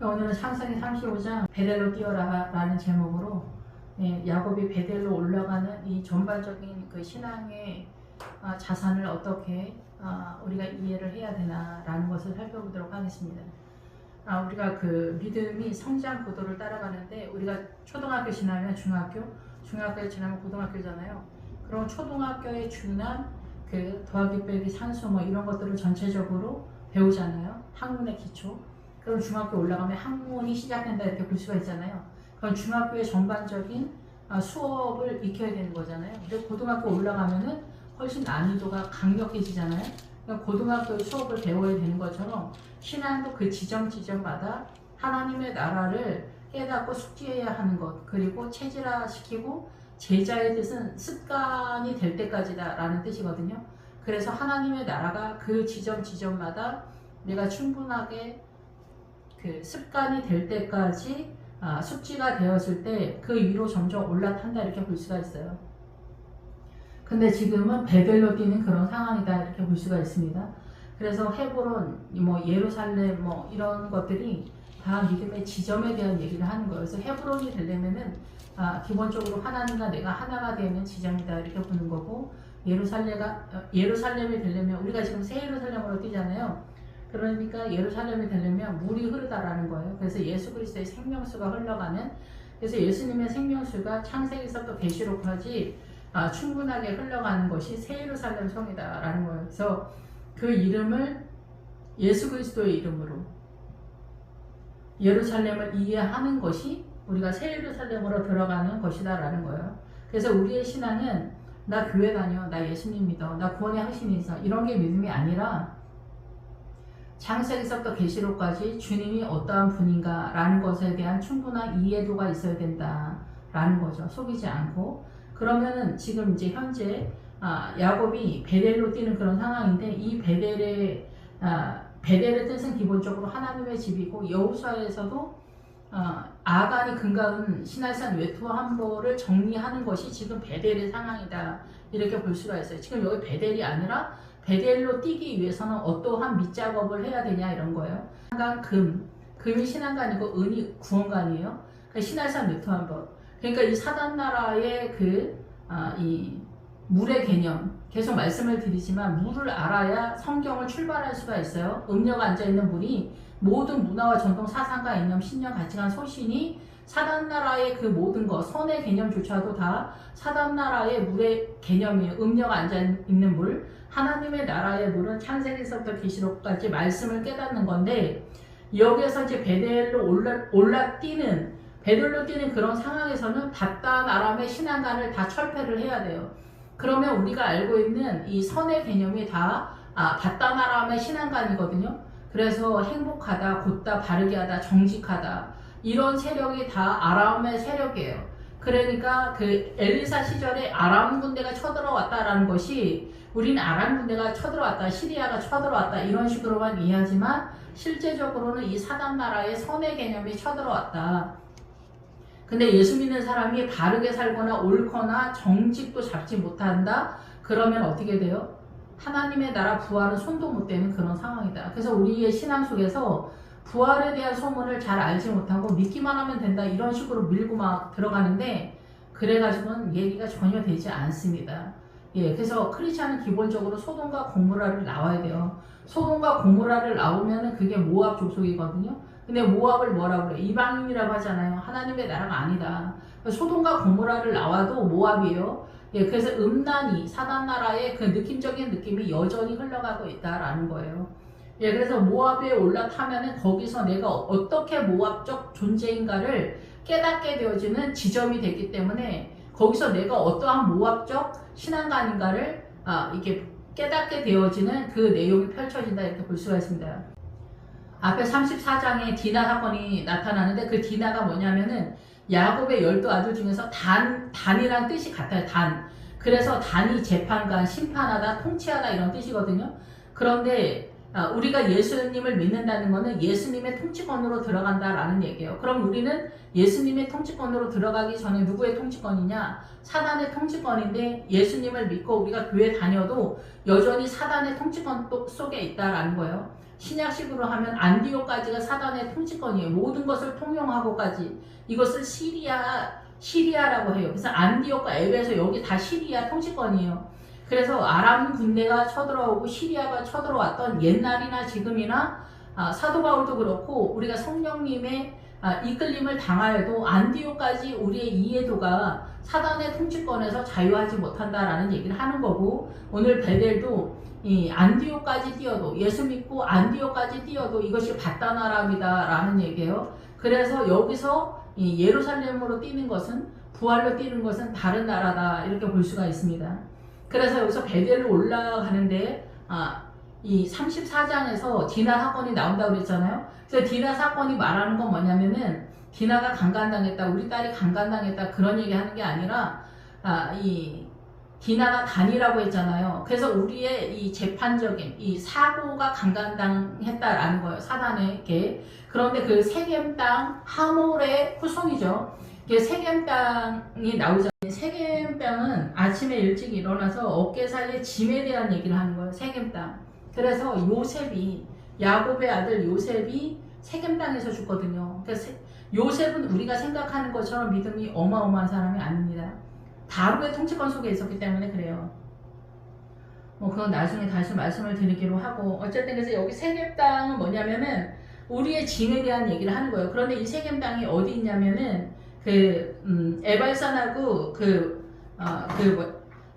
오늘은 창세기 35장 베델로 뛰어라 라는 제목으로 야곱이 베델로 올라가는 이 전반적인 그 신앙의 자산을 어떻게 우리가 이해를 해야 되나 라는 것을 살펴보도록 하겠습니다. 우리가 그 믿음이 성장 구도를 따라가는데 우리가 초등학교 지나면 중학교에 지나면 고등학교잖아요. 그럼 초등학교에 준한 그 더하기 빼기 산수 뭐 이런 것들을 전체적으로 배우잖아요. 학문의 기초. 그럼 중학교 올라가면 학문이 시작된다 이렇게 볼 수가 있잖아요. 그럼 중학교의 전반적인 수업을 익혀야 되는 거잖아요. 근데 고등학교 올라가면은 훨씬 난이도가 강력해지잖아요. 그러니까 고등학교의 수업을 배워야 되는 것처럼 신앙도 그 지점마다 하나님의 나라를 깨닫고 숙지해야 하는 것, 그리고 체질화시키고 제자의 뜻은 습관이 될 때까지다 라는 뜻이거든요. 그래서 하나님의 나라가 그 지점마다 내가 충분하게 그 습관이 될 때까지 숙지가 되었을 때 그 위로 점점 올라탄다 이렇게 볼 수가 있어요. 근데 지금은 베델로 뛰는 그런 상황이다 이렇게 볼 수가 있습니다. 그래서 헤브론, 뭐 예루살렘 뭐 이런 것들이 다 믿음의 지점에 대한 얘기를 하는 거예요. 그래서 헤브론이 되려면은 기본적으로 하나님과 내가 하나가 되는 지점이다 이렇게 보는 거고, 예루살렘이 되려면 우리가 지금 새 예루살렘으로 뛰잖아요. 그러니까 예루살렘이 되려면 물이 흐르다라는 거예요. 그래서 예수 그리스도의 생명수가 흘러가는, 그래서 예수님의 생명수가 창세기서부터 계시록까지 충분하게 흘러가는 것이 새 예루살렘 성이다라는 거예요. 그래서 그 이름을 예수 그리스도의 이름으로 예루살렘을 이해하는 것이 우리가 새 예루살렘으로 들어가는 것이다라는 거예요. 그래서 우리의 신앙은 나 교회 다녀, 나 예수님 믿어, 나 구원의 확신이 있어 이런 게 믿음이 아니라 창세기서부터 계시록까지 주님이 어떠한 분인가 라는 것에 대한 충분한 이해도가 있어야 된다라는 거죠. 속이지 않고. 그러면은 지금 이제 현재 야곱이 베델로 뛰는 그런 상황인데, 이 베델의 뜻은 기본적으로 하나님의 집이고, 여호수아에서도 아간이 근거한 시날산 외투함보를 정리하는 것이 지금 베델의 상황이다 이렇게 볼 수가 있어요. 지금 여기 베델이 아니라 베델로 뛰기 위해서는 어떠한 밑작업을 해야 되냐 이런 거예요. 금이 신앙관이고 은이 구원관이에요. 그러니까 시날산 외투함보. 그러니까 이 사단나라의 이 물의 개념, 계속 말씀을 드리지만 물을 알아야 성경을 출발할 수가 있어요. 음료가 앉아있는 물이 모든 문화와 전통, 사상과 이념, 신념, 가치관, 소신이 사단나라의 그 모든 것, 선의 개념조차도 다 사단나라의 물의 개념이에요. 음료가 앉아있는 물, 하나님의 나라의 물은 창세기서부터 계시록까지 말씀을 깨닫는 건데, 여기에서 이제 베델로 베델로 뛰는 그런 상황에서는 바단 아람의 신앙관을 다 철폐를 해야 돼요. 그러면 우리가 알고 있는 이 선의 개념이 다 바단 아람의 신앙관이거든요. 그래서 행복하다, 곧다, 바르게 하다, 정직하다 이런 세력이 다 아람의 세력이에요. 그러니까 그 엘리사 시절에 아람 군대가 쳐들어왔다라는 것이, 우리는 아람 군대가 쳐들어왔다, 시리아가 쳐들어왔다 이런 식으로만 이해하지만 실제적으로는 이 사단 나라의 선의 개념이 쳐들어왔다. 근데 예수 믿는 사람이 바르게 살거나 옳거나 정직도 잡지 못한다? 그러면 어떻게 돼요? 하나님의 나라 부활은 손도 못 대는 그런 상황이다. 그래서 우리의 신앙 속에서 부활에 대한 소문을 잘 알지 못하고 믿기만 하면 된다 이런 식으로 밀고 막 들어가는데, 그래가지고는 얘기가 전혀 되지 않습니다. 그래서 크리스찬은 기본적으로 소돔과 고모라를 나와야 돼요. 소돔과 고모라를 나오면은 그게 모압 족속이거든요. 근데 모압을 뭐라고 그래요? 이방인이라고 하잖아요. 하나님의 나라가 아니다. 소돔과 고모라를 나와도 모압이에요. 그래서 음란이 사단나라의 그 느낌적인 느낌이 여전히 흘러가고 있다라는 거예요. 그래서 모압에 올라타면은 거기서 내가 어떻게 모압적 존재인가를 깨닫게 되어지는 지점이 되기 때문에, 거기서 내가 어떠한 모압적 신앙관인가를 이렇게 깨닫게 되어지는 그 내용이 펼쳐진다 이렇게 볼 수가 있습니다. 앞에 34장에 디나 사건이 나타나는데, 그 디나가 뭐냐면은 야곱의 12 아들 중에서 단이란 뜻이 같아요. 그래서 단이 재판관, 심판하다, 통치하다 이런 뜻이거든요. 그런데 우리가 예수님을 믿는다는 것은 예수님의 통치권으로 들어간다라는 얘기예요. 그럼 우리는 예수님의 통치권으로 들어가기 전에 누구의 통치권이냐? 사단의 통치권인데, 예수님을 믿고 우리가 교회 다녀도 여전히 사단의 통치권 속에 있다라는 거예요. 신약식으로 하면 안디옥까지가 사단의 통치권이에요. 모든 것을 통용하고까지. 이것을 시리아라고 해요. 그래서 안디옥과 에베소 여기 다 시리아 통치권이에요. 그래서 아람 군대가 쳐들어오고 시리아가 쳐들어왔던 옛날이나 지금이나 사도 바울도 그렇고 우리가 성령님의 이끌림을 당하여도 안디옥까지 우리의 이해도가 사단의 통치권에서 자유하지 못한다라는 얘기를 하는 거고, 오늘 베델도 이 안디옥까지 뛰어도, 예수 믿고 안디옥까지 뛰어도 이것이 바다나람이다 라는 얘기예요. 그래서 여기서 이 예루살렘으로 뛰는 것은, 부활로 뛰는 것은 다른 나라다 이렇게 볼 수가 있습니다. 그래서 여기서 베델로 올라가는데 이 34장에서 디나 사건이 나온다고 그랬잖아요. 그래서 디나 사건이 말하는 건 뭐냐면은 디나가 강간당했다, 우리 딸이 강간당했다 그런 얘기 하는 게 아니라 이 디나가 단이라고 했잖아요. 그래서 우리의 이 재판적인 이 사고가 강간당했다라는 거예요. 사단에게. 그런데 그 세겜 땅 하몰의 후손이죠. 세겜 땅이 나오잖아요. 세겜 땅은 아침에 일찍 일어나서 어깨 사이에 짐에 대한 얘기를 하는 거예요. 세겜 땅. 그래서 요셉이, 야곱의 아들 요셉이 세겜 땅에서 죽거든요. 그래서 요셉은 우리가 생각하는 것처럼 믿음이 어마어마한 사람이 아닙니다. 다루의 통치권 속에 있었기 때문에 그래요. 뭐 그건 나중에 다시 말씀을 드리기로 하고, 어쨌든 그래서 여기 세겜 땅은 뭐냐면은 우리의 짐에 대한 얘기를 하는 거예요. 그런데 이 세겜 땅이 어디 있냐면은 에발산하고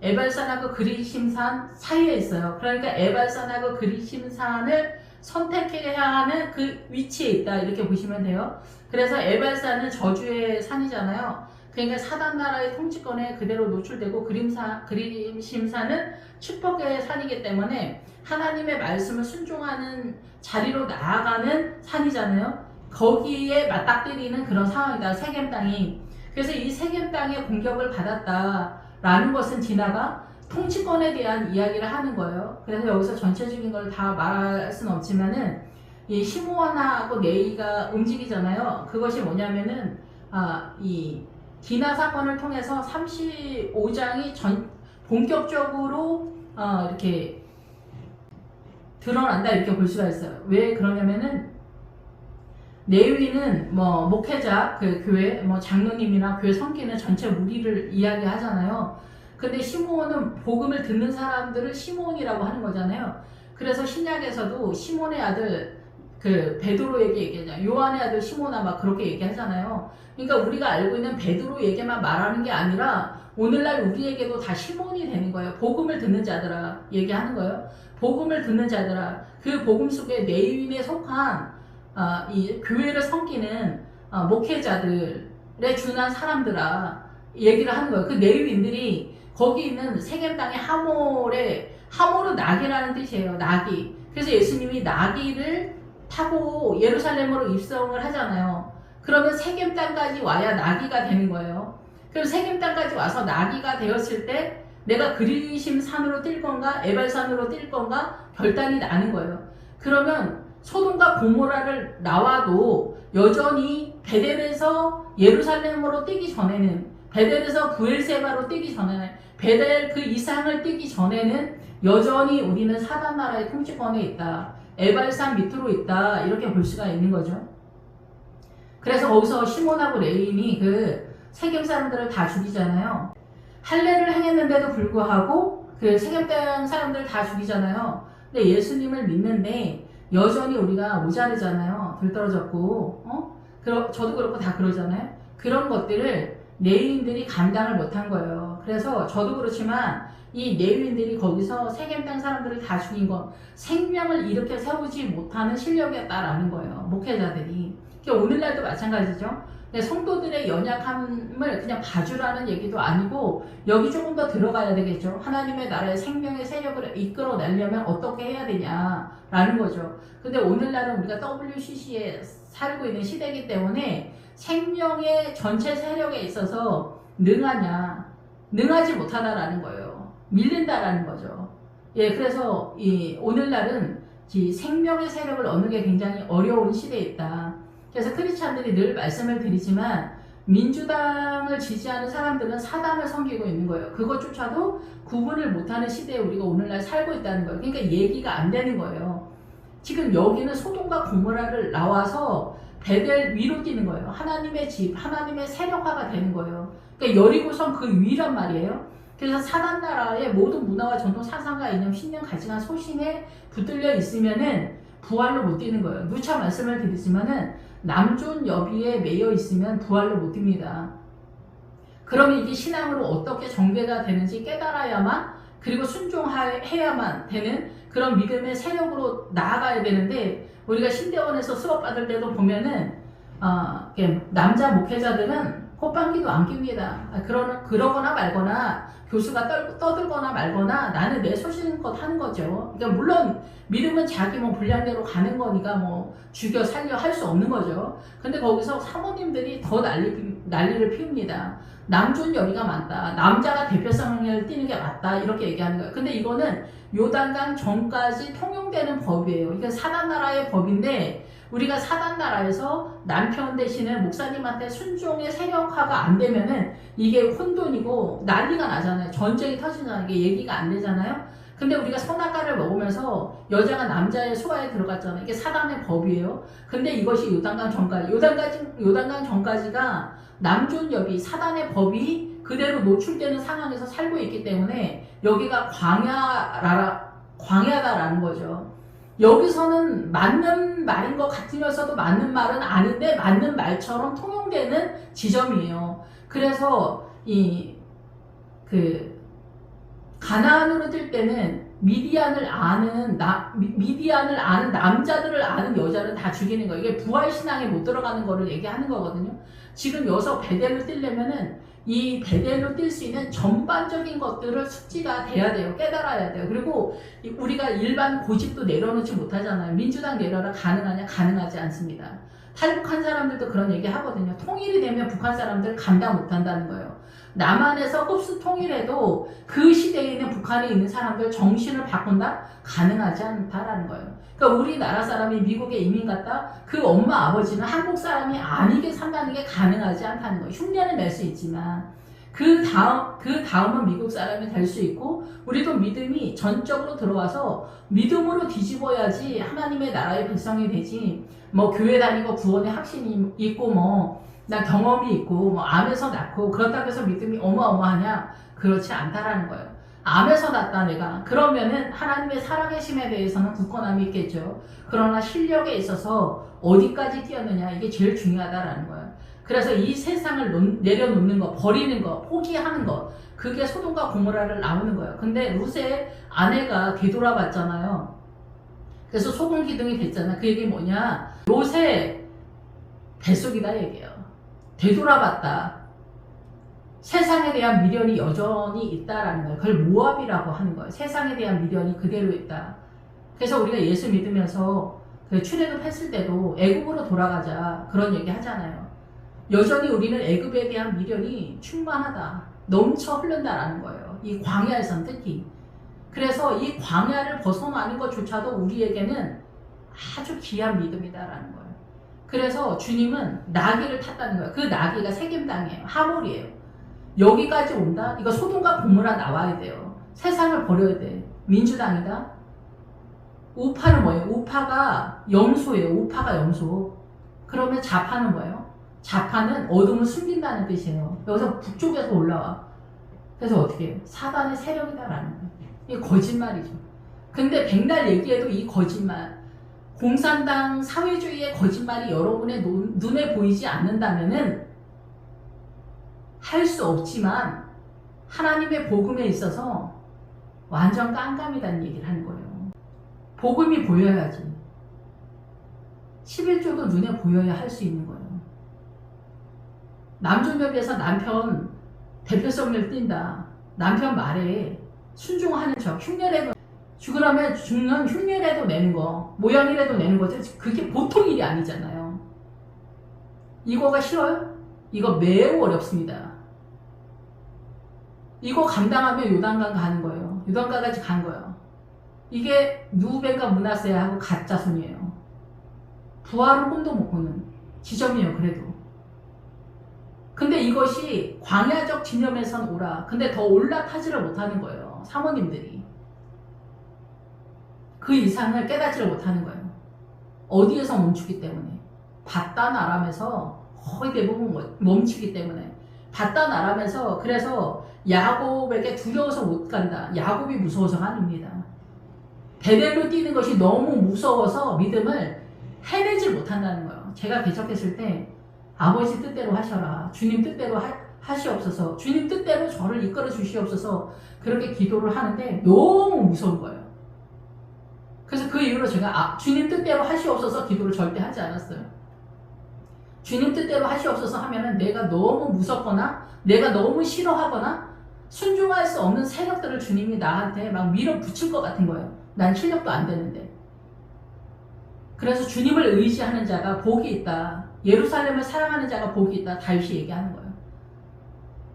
에발산하고 그리심산 사이에 있어요. 그러니까 에발산하고 그리심산을 선택해야 하는 그 위치에 있다 이렇게 보시면 돼요. 그래서 에발산은 저주의 산이잖아요. 그러니까 사단 나라의 통치권에 그대로 노출되고 그리심산은 축복의 산이기 때문에 하나님의 말씀을 순종하는 자리로 나아가는 산이잖아요. 거기에 맞닥뜨리는 그런 상황이다, 세겜 땅이. 그래서 이 세겜 땅의 공격을 받았다라는 것은 디나가 통치권에 대한 이야기를 하는 거예요. 그래서 여기서 전체적인 걸 다 말할 수는 없지만은 이 시므온하고 레이가 움직이잖아요. 그것이 뭐냐면은 이 디나 사건을 통해서 35장이 본격적으로 이렇게 드러난다 이렇게 볼 수가 있어요. 왜 그러냐면은 레위는 뭐 목회자, 그 교회 뭐 장로님이나 교회 섬기는 전체 무리를 이야기하잖아요. 근데 시므온은 복음을 듣는 사람들을 시므온이라고 하는 거잖아요. 그래서 신약에서도 시몬의 아들 그 베드로에게 얘기하잖아요. 요한의 아들 시몬아 막 그렇게 얘기하잖아요. 그러니까 우리가 알고 있는 베드로에게만 말하는 게 아니라 오늘날 우리에게도 다 시몬이 되는 거예요. 복음을 듣는 자들아 얘기하는 거예요. 복음을 듣는 자들아, 그 복음 속에 레위인에 속한 이 교회를 섬기는 목회자들에 준한 사람들아 얘기를 하는 거예요. 그 레위인들이 거기 있는 세겜 땅의 하몰은 나귀라는 뜻이에요. 나귀. 그래서 예수님이 나귀를 타고 예루살렘으로 입성을 하잖아요. 그러면 세겜 땅까지 와야 나귀가 되는 거예요. 그럼 세겜 땅까지 와서 나귀가 되었을 때 내가 그리심 산으로 뛸 건가 에발산으로 뛸 건가 결단이 나는 거예요. 그러면 소돔과 고모라를 나와도 여전히 베델에서 예루살렘으로 뛰기 전에는, 베델에서 부엘세바로 뛰기 전에는, 베델 그 이상을 뛰기 전에는 여전히 우리는 사단 나라의 통치권에 있다. 에발산 밑으로 있다. 이렇게 볼 수가 있는 거죠. 그래서 거기서 시몬하고 레위인이 그 세겜 사람들을 다 죽이잖아요. 할례를 행했는데도 불구하고 그 세겜 땅 사람들을 다 죽이잖아요. 근데 예수님을 믿는데 여전히 우리가 모자르잖아요. 들떨어졌고, 저도 그렇고 다 그러잖아요. 그런 것들을 레위인들이 감당을 못한 거예요. 그래서 저도 그렇지만 이 레위인들이 거기서 세겜 땅 사람들을 다 죽인 건 생명을 일으켜 세우지 못하는 실력이었다라는 거예요. 목회자들이. 오늘날도 마찬가지죠. 성도들의 연약함을 그냥 봐주라는 얘기도 아니고 여기 조금 더 들어가야 되겠죠. 하나님의 나라의 생명의 세력을 이끌어내려면 어떻게 해야 되냐라는 거죠. 근데 오늘날은 우리가 WCC에 살고 있는 시대이기 때문에 생명의 전체 세력에 있어서 능하냐, 능하지 못하다라는 거예요. 밀린다라는 거죠. 예, 그래서 오늘날은 생명의 세력을 얻는 게 굉장히 어려운 시대에 있다. 그래서 크리스찬들이 늘 말씀을 드리지만 민주당을 지지하는 사람들은 사단을 섬기고 있는 거예요. 그것조차도 구분을 못하는 시대에 우리가 오늘날 살고 있다는 거예요. 그러니까 얘기가 안 되는 거예요. 지금 여기는 소돔과 고모라를 나와서 베델 위로 뛰는 거예요. 하나님의 집, 하나님의 세력화가 되는 거예요. 그러니까 여리고성 그 위란 말이에요. 그래서 사단 나라의 모든 문화와 전통 사상과 이념, 신념, 가치관, 소신에 붙들려 있으면은 부활로 못 뛰는 거예요. 누차 말씀을 드리지만은 남존 여비에 매여 있으면 부활로 못 뜁니다. 그러면 이게 신앙으로 어떻게 전개가 되는지 깨달아야만, 그리고 순종해야만 되는 그런 믿음의 세력으로 나아가야 되는데, 우리가 신대원에서 수업 받을 때도 보면은 남자 목회자들은 꽃방귀도 안 낍니다. 그러거나 말거나 교수가 떠들거나 말거나 나는 내 소신껏 하는 거죠. 그러니까 물론 믿음은 자기 분량대로 가는 거니까 죽여 살려 할 수 없는 거죠. 근데 거기서 사모님들이 더 난리를 피웁니다. 남존 여비가 많다. 남자가 대표성을 띠는 게 맞다. 이렇게 얘기하는 거예요. 근데 이거는 요단강 전까지 통용되는 법이에요. 이게 사단나라의 법인데, 우리가 사단나라에서 남편 대신에 목사님한테 순종의 세력화가 안 되면은 이게 혼돈이고 난리가 나잖아요. 전쟁이 터지잖아요. 이게 얘기가 안 되잖아요. 근데 우리가 선악과를 먹으면서 여자가 남자의 소화에 들어갔잖아요. 이게 사단의 법이에요. 근데 이것이 요단강 전까지가 남존 여비, 사단의 법이 그대로 노출되는 상황에서 살고 있기 때문에 여기가 광야다라는 거죠. 여기서는 맞는 말인 것 같으면서도 맞는 말은 아닌데 맞는 말처럼 통용되는 지점이에요. 그래서 가나안으로 뛸 때는 미디안을 아는 남자들을 아는 여자를 다 죽이는 거예요. 이게 부활신앙에 못 들어가는 거를 얘기하는 거거든요. 지금 여기서 베델로 뛰려면은 이 베델로 뛸 수 있는 전반적인 것들을 숙지가 돼야 돼요. 깨달아야 돼요. 그리고 우리가 일반 고집도 내려놓지 못하잖아요. 민주당 내려라 가능하냐? 가능하지 않습니다. 탈북한 사람들도 그런 얘기 하거든요. 통일이 되면 북한 사람들 감당 못한다는 거예요. 남한에서 흡수 통일해도 그 시대에 있는 북한에 있는 사람들 정신을 바꾼다? 가능하지 않다라는 거예요. 그러니까 우리나라 사람이 미국에 이민 갔다 그 엄마 아버지는 한국 사람이 아니게 산다는 게 가능하지 않다는 거예요. 흉내는 낼 수 있지만 그 다음은 미국 사람이 될 수 있고, 우리도 믿음이 전적으로 들어와서 믿음으로 뒤집어야지 하나님의 나라의 백성이 되지. 교회 다니고 구원의 확신이 있고 나 경험이 있고 암에서 낳고 그렇다고 해서 믿음이 어마어마하냐? 그렇지 않다라는 거예요. 암에서 낳다 내가 그러면은 하나님의 살아계심에 대해서는 굳건함이 있겠죠. 그러나 실력에 있어서 어디까지 뛰었느냐, 이게 제일 중요하다라는 거예요. 그래서 이 세상을 내려놓는 거, 버리는 거, 포기하는 거, 그게 소돔과 고모라를 나오는 거예요. 근데 룻의 아내가 되돌아봤잖아요. 그래서 소금 기둥이 됐잖아요. 그 얘기 뭐냐? 롯의 뱃속이다 얘기예요. 되돌아봤다. 세상에 대한 미련이 여전히 있다라는 거예요. 그걸 모압이라고 하는 거예요. 세상에 대한 미련이 그대로 있다. 그래서 우리가 예수 믿으면서 출애굽했을 때도 애굽으로 돌아가자 그런 얘기 하잖아요. 여전히 우리는 애굽에 대한 미련이 충만하다. 넘쳐 흐른다라는 거예요. 이 광야에선 특히. 그래서 이 광야를 벗어나는 것조차도 우리에게는 아주 귀한 믿음이다라는 거예요. 그래서 주님은 나귀를 탔다는 거예요. 그 나귀가 세겜 땅이에요. 하몰이에요. 여기까지 온다? 이거 소돔과 고모라 나와야 돼요. 세상을 버려야 돼. 민주당이다? 우파는 뭐예요? 우파가 염소예요. 우파가 염소. 그러면 좌파는 뭐예요? 좌파는 어둠을 숨긴다는 뜻이에요. 여기서 북쪽에서 올라와. 그래서 어떻게 해요? 사단의 세력이다라는 거예요. 이게 거짓말이죠. 근데 백날 얘기해도 이 거짓말, 공산당 사회주의의 거짓말이 여러분의 눈에 보이지 않는다면은 할 수 없지만 하나님의 복음에 있어서 완전 깜깜이라는 얘기를 하는 거예요. 복음이 보여야지. 11조도 눈에 보여야 할 수 있는 거예요. 남존여비에서 남편 대표성을 띈다. 남편 말에 순종하는 척, 흉내라도 죽으라면 죽는 흉내라도 내는 거, 모양이라도 내는 거죠. 그게 보통 일이 아니잖아요. 이거가 쉬워요? 이거 매우 어렵습니다. 이거 감당하면 요단강 가는 거예요. 요단강까지 간 거예요. 이게 누벤과 므낫세하고 가짜손이에요. 부활은 꿈도 못 꾸는 지점이에요. 그래도. 근데 이것이 광야적 지념에선 오라. 근데 더 올라타지를 못하는 거예요. 사모님들이. 그 이상을 깨닫지를 못하는 거예요. 어디에서 멈추기 때문에? 바단 아람에서 거의 대부분 멈추기 때문에. 바단 아람에서 그래서 야곱에게 두려워서 못 간다. 야곱이 무서워서가 아닙니다. 베델로 뛰는 것이 너무 무서워서 믿음을 해내질 못한다는 거예요. 제가 개척했을 때 아버지 뜻대로 하셔라. 주님 뜻대로 하시옵소서. 주님 뜻대로 저를 이끌어 주시옵소서. 그렇게 기도를 하는데 너무 무서운 거예요. 그래서 그 이후로 제가 주님 뜻대로 하시옵소서 기도를 절대 하지 않았어요. 주님 뜻대로 하시옵소서 하면은 내가 너무 무섭거나 내가 너무 싫어하거나 순종할 수 없는 세력들을 주님이 나한테 막 밀어붙일 것 같은 거예요. 난 실력도 안 되는데. 그래서 주님을 의지하는 자가 복이 있다. 예루살렘을 사랑하는 자가 복이 있다. 다윗이 얘기하는 거예요.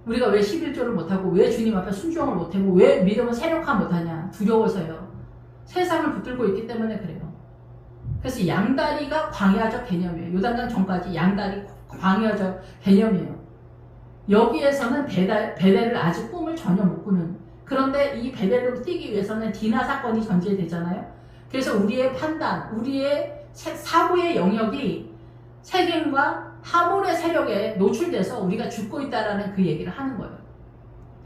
우리가 왜 11조를 못하고 왜 주님 앞에 순종을 못하고 왜 믿음을 세력화 못하냐. 두려워서요. 세상을 붙들고 있기 때문에 그래요. 그래서 양다리가 광야적 개념이에요. 요단강 전까지 양다리 광야적 개념이에요. 여기에서는 베델을 아직 꿈을 전혀 못 꾸는. 그런데 이 베델로 뛰기 위해서는 디나 사건이 전제되잖아요. 그래서 우리의 판단, 우리의 사고의 영역이 세겜과 하몰의 세력에 노출돼서 우리가 죽고 있다라는 그 얘기를 하는 거예요.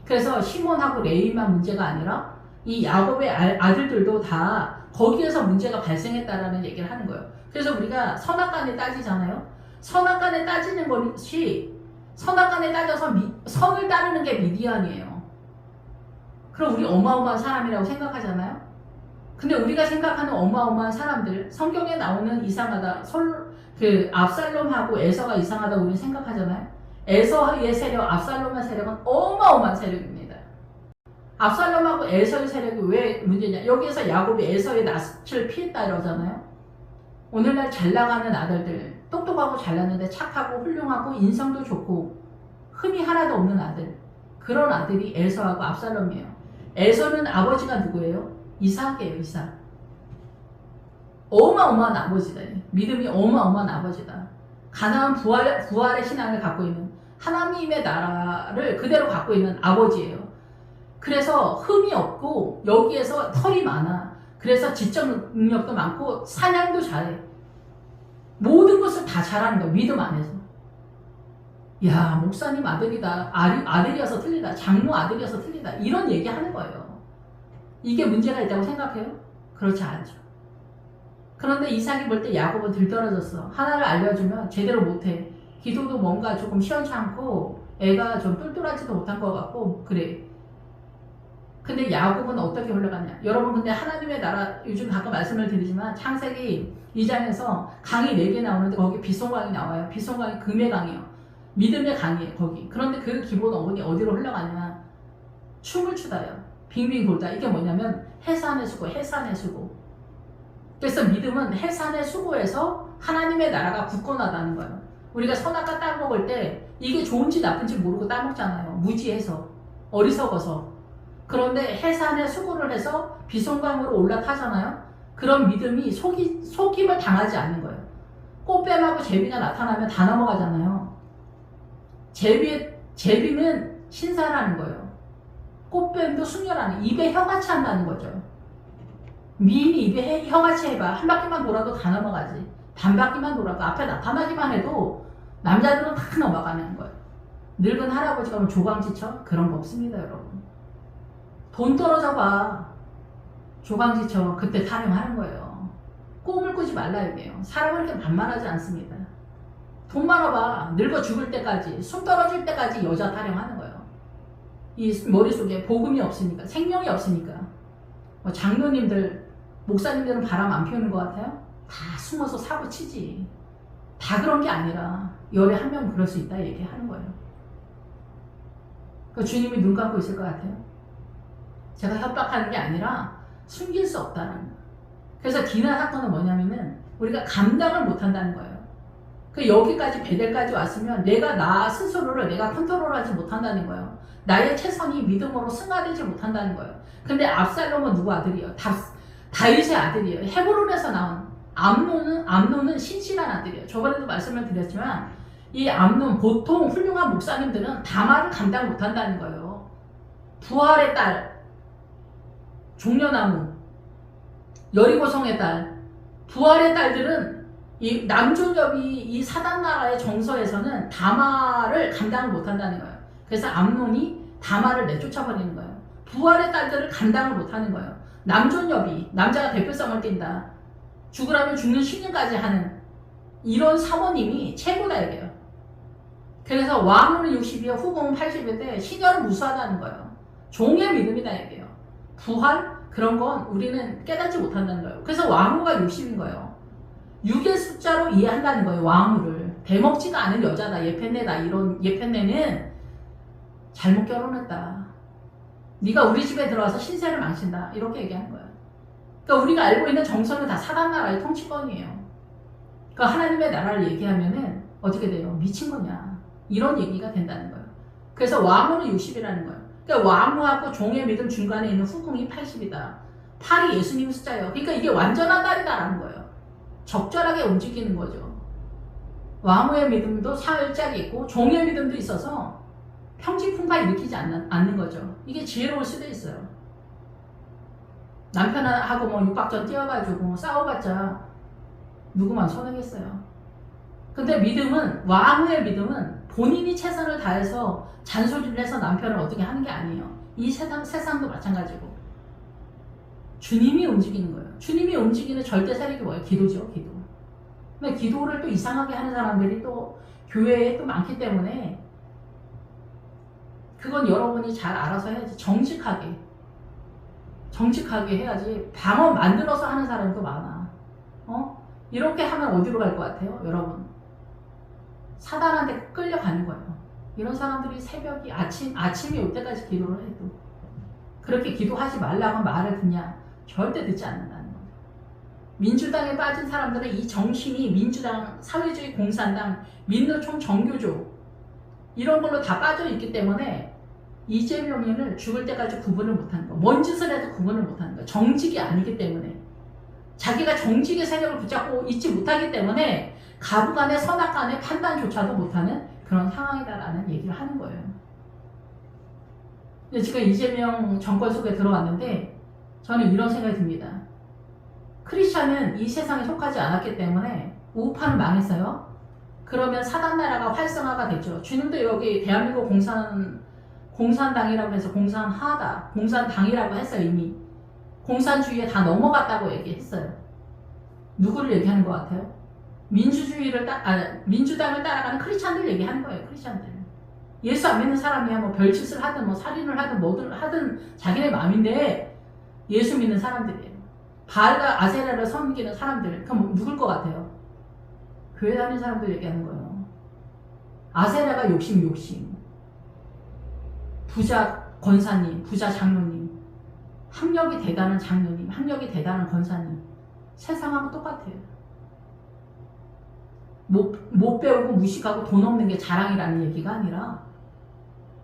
그래서 시몬하고 레위만 문제가 아니라 이 야곱의 아들들도 다 거기에서 문제가 발생했다라는 얘기를 하는 거예요. 그래서 우리가 선악간에 따지잖아요. 선악간에 따지는 것이 선악간에 따져서 선을 따르는 게 미디안이에요. 그럼 우리 어마어마한 사람이라고 생각하잖아요. 근데 우리가 생각하는 어마어마한 사람들, 성경에 나오는 이상하다, 압살롬하고 에서가 이상하다고 우리는 생각하잖아요. 에서의 세력, 압살롬의 세력은 어마어마한 세력입니다. 압살롬하고 에서의 세력이 왜 문제냐? 여기에서 야곱이 에서의 낯을 피했다 이러잖아요. 오늘날 잘 나가는 아들들, 똑똑하고 잘났는데 착하고 훌륭하고 인성도 좋고 흠이 하나도 없는 아들, 그런 아들이 에서하고 압살롬이에요. 에서는 아버지가 누구예요? 이삭이에요. 이삭. 어마어마한 아버지다. 믿음이 어마어마한 아버지다. 가나안 부활의 신앙을 갖고 있는 하나님의 나라를 그대로 갖고 있는 아버지예요. 그래서 흠이 없고 여기에서 털이 많아. 그래서 지적 능력도 많고 사냥도 잘해. 모든 것을 다 잘하는 거야. 믿음 안에서. 야, 목사님 아들이다. 아들이어서 틀리다. 장로 아들이어서 틀리다. 이런 얘기하는 거예요. 이게 문제가 있다고 생각해요? 그렇지 않죠. 그런데 이삭이 볼 때 야곱은 들떨어졌어. 하나를 알려주면 제대로 못해. 기도도 뭔가 조금 시원찮고 애가 좀 똘똘하지도 못한 것 같고 그래. 근데 야곱은 어떻게 흘러갔냐? 여러분 근데 하나님의 나라 요즘 가끔 말씀을 드리지만 창세기 2장에서 강이 4개 나오는데 거기 비송강이 나와요. 비송강이 금의 강이에요. 믿음의 강이에요. 거기. 그런데 그 기본 어디로 흘러가냐? 춤을 추다요. 빙빙 돌다. 이게 뭐냐면 해산의 수고, 해산의 수고. 그래서 믿음은 해산의 수고에서 하나님의 나라가 굳건하다는 거예요. 우리가 선악과 따먹을 때 이게 좋은지 나쁜지 모르고 따먹잖아요. 무지해서, 어리석어서. 그런데 해산의 수고를 해서 비송강으로 올라타잖아요. 그런 믿음이 속임을 당하지 않는 거예요. 꽃뱀하고 제비가 나타나면 다 넘어가잖아요. 제비는 신사라는 거예요. 꽃뱀도 순결하는, 입에 혀같이 한다는 거죠. 미인이 입에 혀같이 해봐. 한 바퀴만 돌아도 다 넘어가지. 반 바퀴만 돌아도 앞에 나타나기만 해도 남자들은 다 넘어가는 거예요. 늙은 할아버지가 뭐 조광지처? 그런 거 없습니다, 여러분. 돈 떨어져 봐. 조광지처럼 그때 타령하는 거예요. 꿈을 꾸지 말라 이게요. 사람은 이렇게 만만하지 않습니다. 돈 많아봐. 늙어 죽을 때까지, 숨 떨어질 때까지 여자 타령하는 거예요. 이 머릿속에 복음이 없으니까, 생명이 없으니까. 뭐 장로님들, 목사님들은 바람 안 피우는 것 같아요? 다 숨어서 사고 치지. 다 그런 게 아니라 열에 한 명은 그럴 수 있다 얘기하는 거예요. 그 주님이 눈 감고 있을 것 같아요? 제가 협박하는 게 아니라 숨길 수 없다는 거예요. 그래서 디나 사건은 뭐냐면은 우리가 감당을 못한다는 거예요. 그 여기까지 베델까지 왔으면 내가 나 스스로를 내가 컨트롤하지 못한다는 거예요. 나의 최선이 믿음으로 승화되지 못한다는 거예요. 근데 압살롬은 누구 아들이에요? 다윗의 아들이에요. 헤브론에서 나온 암논은 신실한 아들이에요. 저번에도 말씀을 드렸지만 이 암논, 보통 훌륭한 목사님들은 다말을 감당 못한다는 거예요. 부활의 딸, 종려나무, 여리고성의 딸, 부활의 딸들은 이 남존엽이 이 사단나라의 정서에서는 다마를 감당을 못한다는 거예요. 그래서 암논이 다마를 내쫓아버리는 거예요. 부활의 딸들을 감당을 못하는 거예요. 남존엽이 남자가 대표성을 띈다. 죽으라면 죽는 10년까지 하는 이런 사모님이 최고다 이게요. 그래서 왕후는 60이요 후궁은 80인데 신녀는 무수하다는 거예요. 종의 믿음이다 이게요. 부활 그런 건 우리는 깨닫지 못한다는 거예요. 그래서 왕후가 60인 거예요. 6의 숫자로 이해한다는 거예요. 왕후를. 대먹지가 않은 여자다. 예편네다. 이런 예편네는 잘못 결혼했다. 네가 우리 집에 들어와서 신세를 망친다. 이렇게 얘기하는 거예요. 그러니까 우리가 알고 있는 정서는 다 사단나라의 통치권이에요. 그러니까 하나님의 나라를 얘기하면은 어떻게 돼요? 미친 거냐. 이런 얘기가 된다는 거예요. 그래서 왕후는 60이라는 거예요. 그러니까 왕후하고 종의 믿음 중간에 있는 후궁이 80이다. 8이 예수님 숫자예요. 그러니까 이게 완전한 딸이다라는 거예요. 적절하게 움직이는 거죠. 왕후의 믿음도 사흘짜리 있고 종의 믿음도 있어서 평지풍파 일으키지 않는 거죠. 이게 지혜로울 수도 있어요. 남편하고 뭐 육박전 뛰어가지고 싸워봤자 누구만 손해겠어요. 근데 믿음은 왕후의 믿음은 본인이 최선을 다해서 잔소리를 해서 남편을 어떻게 하는 게 아니에요. 이 세상도 마찬가지고 주님이 움직이는 거예요. 주님이 움직이는 절대 세력이 뭐예요? 기도죠, 기도. 근데 기도를 또 이상하게 하는 사람들이 또 교회에 또 많기 때문에 그건 여러분이 잘 알아서 해야지. 정직하게 해야지. 방어 만들어서 하는 사람도 많아. 이렇게 하면 어디로 갈 것 같아요, 여러분? 사단한테 끌려가는 거예요. 이런 사람들이 새벽이 아침이 올 때까지 기도를 해도 그렇게 기도하지 말라고 말을 듣냐? 절대 듣지 않는다는 거예요. 민주당에 빠진 사람들은 이 정신이 민주당, 사회주의 공산당, 민노총 정교조 이런 걸로 다 빠져 있기 때문에 이재명을 죽을 때까지 구분을 못하는 거. 뭔 짓을 해도 구분을 못하는 거. 정직이 아니기 때문에 자기가 정직의 세력을 붙잡고 있지 못하기 때문에 가부간의 선악간의 판단조차도 못하는 그런 상황이다라는 얘기를 하는 거예요. 근데 지금 이재명 정권 속에 들어왔는데 저는 이런 생각이 듭니다. 크리스찬은 이 세상에 속하지 않았기 때문에 우파는 망했어요. 그러면 사단나라가 활성화가 됐죠. 주님도 여기 대한민국 공산당이라고 해서 공산당이라고 했어요. 이미 공산주의에 다 넘어갔다고 얘기했어요. 누구를 얘기하는 것 같아요? 민주당을 따라가는 크리스찬들 얘기하는 거예요. 크리스찬들. 예수 안 믿는 사람이야 뭐 별짓을 하든 뭐 살인을 하든 뭐든 하든 자기네 마음인데 예수 믿는 사람들이에요. 바알과 아세라를 섬기는 사람들. 그럼 누굴 것 같아요? 교회 다니는 사람들 얘기하는 거예요. 아세라가 욕심. 부자 권사님, 부자 장로님, 학력이 대단한 장로님, 학력이 대단한 권사님. 세상하고 똑같아요. 못 배우고 무식하고 돈 없는 게 자랑이라는 얘기가 아니라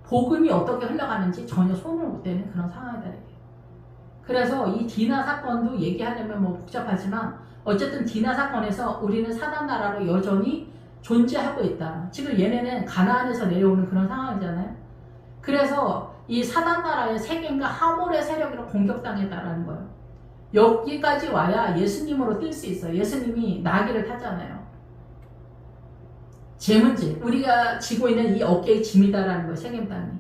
복음이 어떻게 흘러가는지 전혀 손을 못 대는 그런 상황이다. 그래서 이 디나 사건도 얘기하려면 뭐 복잡하지만 어쨌든 디나 사건에서 우리는 사단나라로 여전히 존재하고 있다. 지금 얘네는 가나안에서 내려오는 그런 상황이잖아요. 그래서 이 사단나라의 세겜과 하몰의 세력으로 공격당했다라는 거예요. 여기까지 와야 예수님으로 뛸 수 있어요. 예수님이 나귀를 타잖아요. 제 문제, 우리가 지고 있는 이 어깨의 짐이다라는 거예요. 세겜 땅이.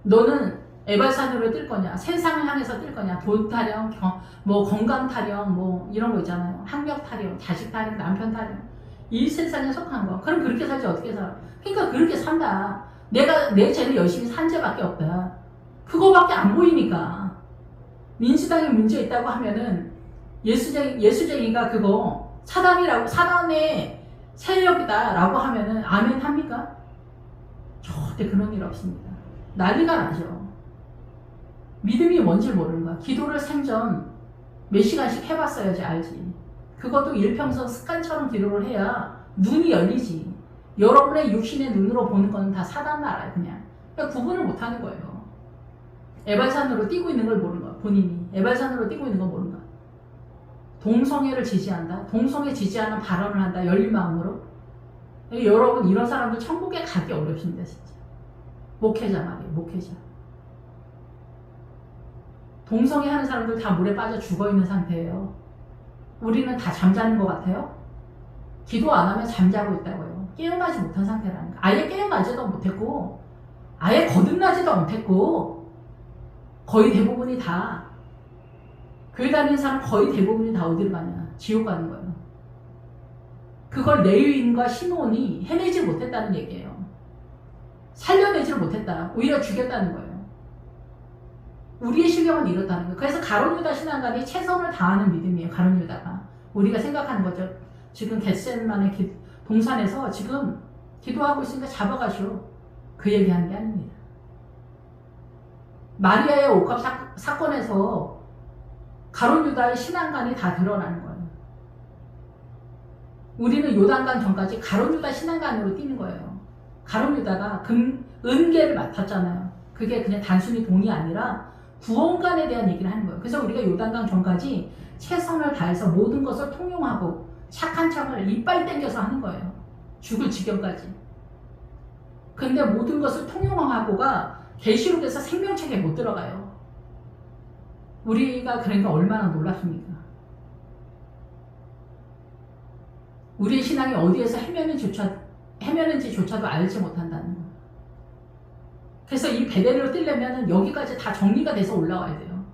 너는 에발산으로 뛸 거냐, 세상을 향해서 뛸 거냐, 돈 타령, 뭐 건강 타령, 뭐 이런 거 있잖아요. 학력 타령, 자식 타령, 남편 타령. 이 세상에 속한 거. 그럼 그렇게 살지 어떻게 살아? 그러니까 그렇게 산다. 내 죄는 열심히 산 죄밖에 없다. 그거밖에 안 보이니까. 민주당에 문제 있다고 하면은 예수쟁이가 그거 사단의 세력이다라고 하면은 아멘 합니까? 절대 그런 일 없습니다. 난리가 나죠. 믿음이 뭔지 모르는 거야. 기도를 생전 몇 시간씩 해봤어야지 알지. 그것도 일평생 습관처럼 기도를 해야 눈이 열리지. 여러분의 육신의 눈으로 보는 건 다 사단나라야 그냥. 그러니까 구분을 못하는 거예요. 에발산으로 뛰고 있는 걸 모르는 거야. 본인이 에발산으로 뛰고 있는 건 모르는 거야. 동성애를 지지한다. 동성애 지지하는 발언을 한다. 열린 마음으로. 여러분 이런 사람들 천국에 가기 어렵습니다. 진짜. 목회자 말이에요. 목회자. 동성애 하는 사람들 다 물에 빠져 죽어있는 상태예요. 우리는 다 잠자는 것 같아요? 기도 안 하면 잠자고 있다고요. 깨어나지 못한 상태라는 거. 아예 깨어나지도 못했고 아예 거듭나지도 못했고 거의 대부분이 다 교회 다니는 사람 거의 대부분이 다 어디로 가냐? 지옥 가는 거예요. 그걸 레위인과 시몬이 해내지 못했다는 얘기예요. 살려내지를 못했다. 오히려 죽였다는 거예요. 우리의 실력은 이렇다는 거예요. 그래서 가룟 유다 신앙가이 최선을 다하는 믿음이에요. 가룟 유다가. 우리가 생각하는 거죠. 지금 겟세마네 동산에서 지금 기도하고 있으니까 잡아가시오. 그 얘기하는 게 아닙니다. 마리아의 옥합 사건에서 가룟 유다의 신앙관이 다 드러나는 거예요. 우리는 요단강 전까지 가룟 유다 신앙관으로 뛰는 거예요. 가룟 유다가 은계를 맡았잖아요. 그게 그냥 단순히 돈이 아니라 구원관에 대한 얘기를 하는 거예요. 그래서 우리가 요단강 전까지 최선을 다해서 모든 것을 통용하고 착한 척을 이빨 땡겨서 하는 거예요. 죽을 지경까지. 근데 모든 것을 통용하고가 계시록에서 생명책에 못 들어가요. 우리가 그러니까 얼마나 놀랍습니까? 우리의 신앙이 어디에서 헤매는지조차도 알지 못한다는 거. 그래서 이 베델로 뛰려면 여기까지 다 정리가 돼서 올라와야 돼요.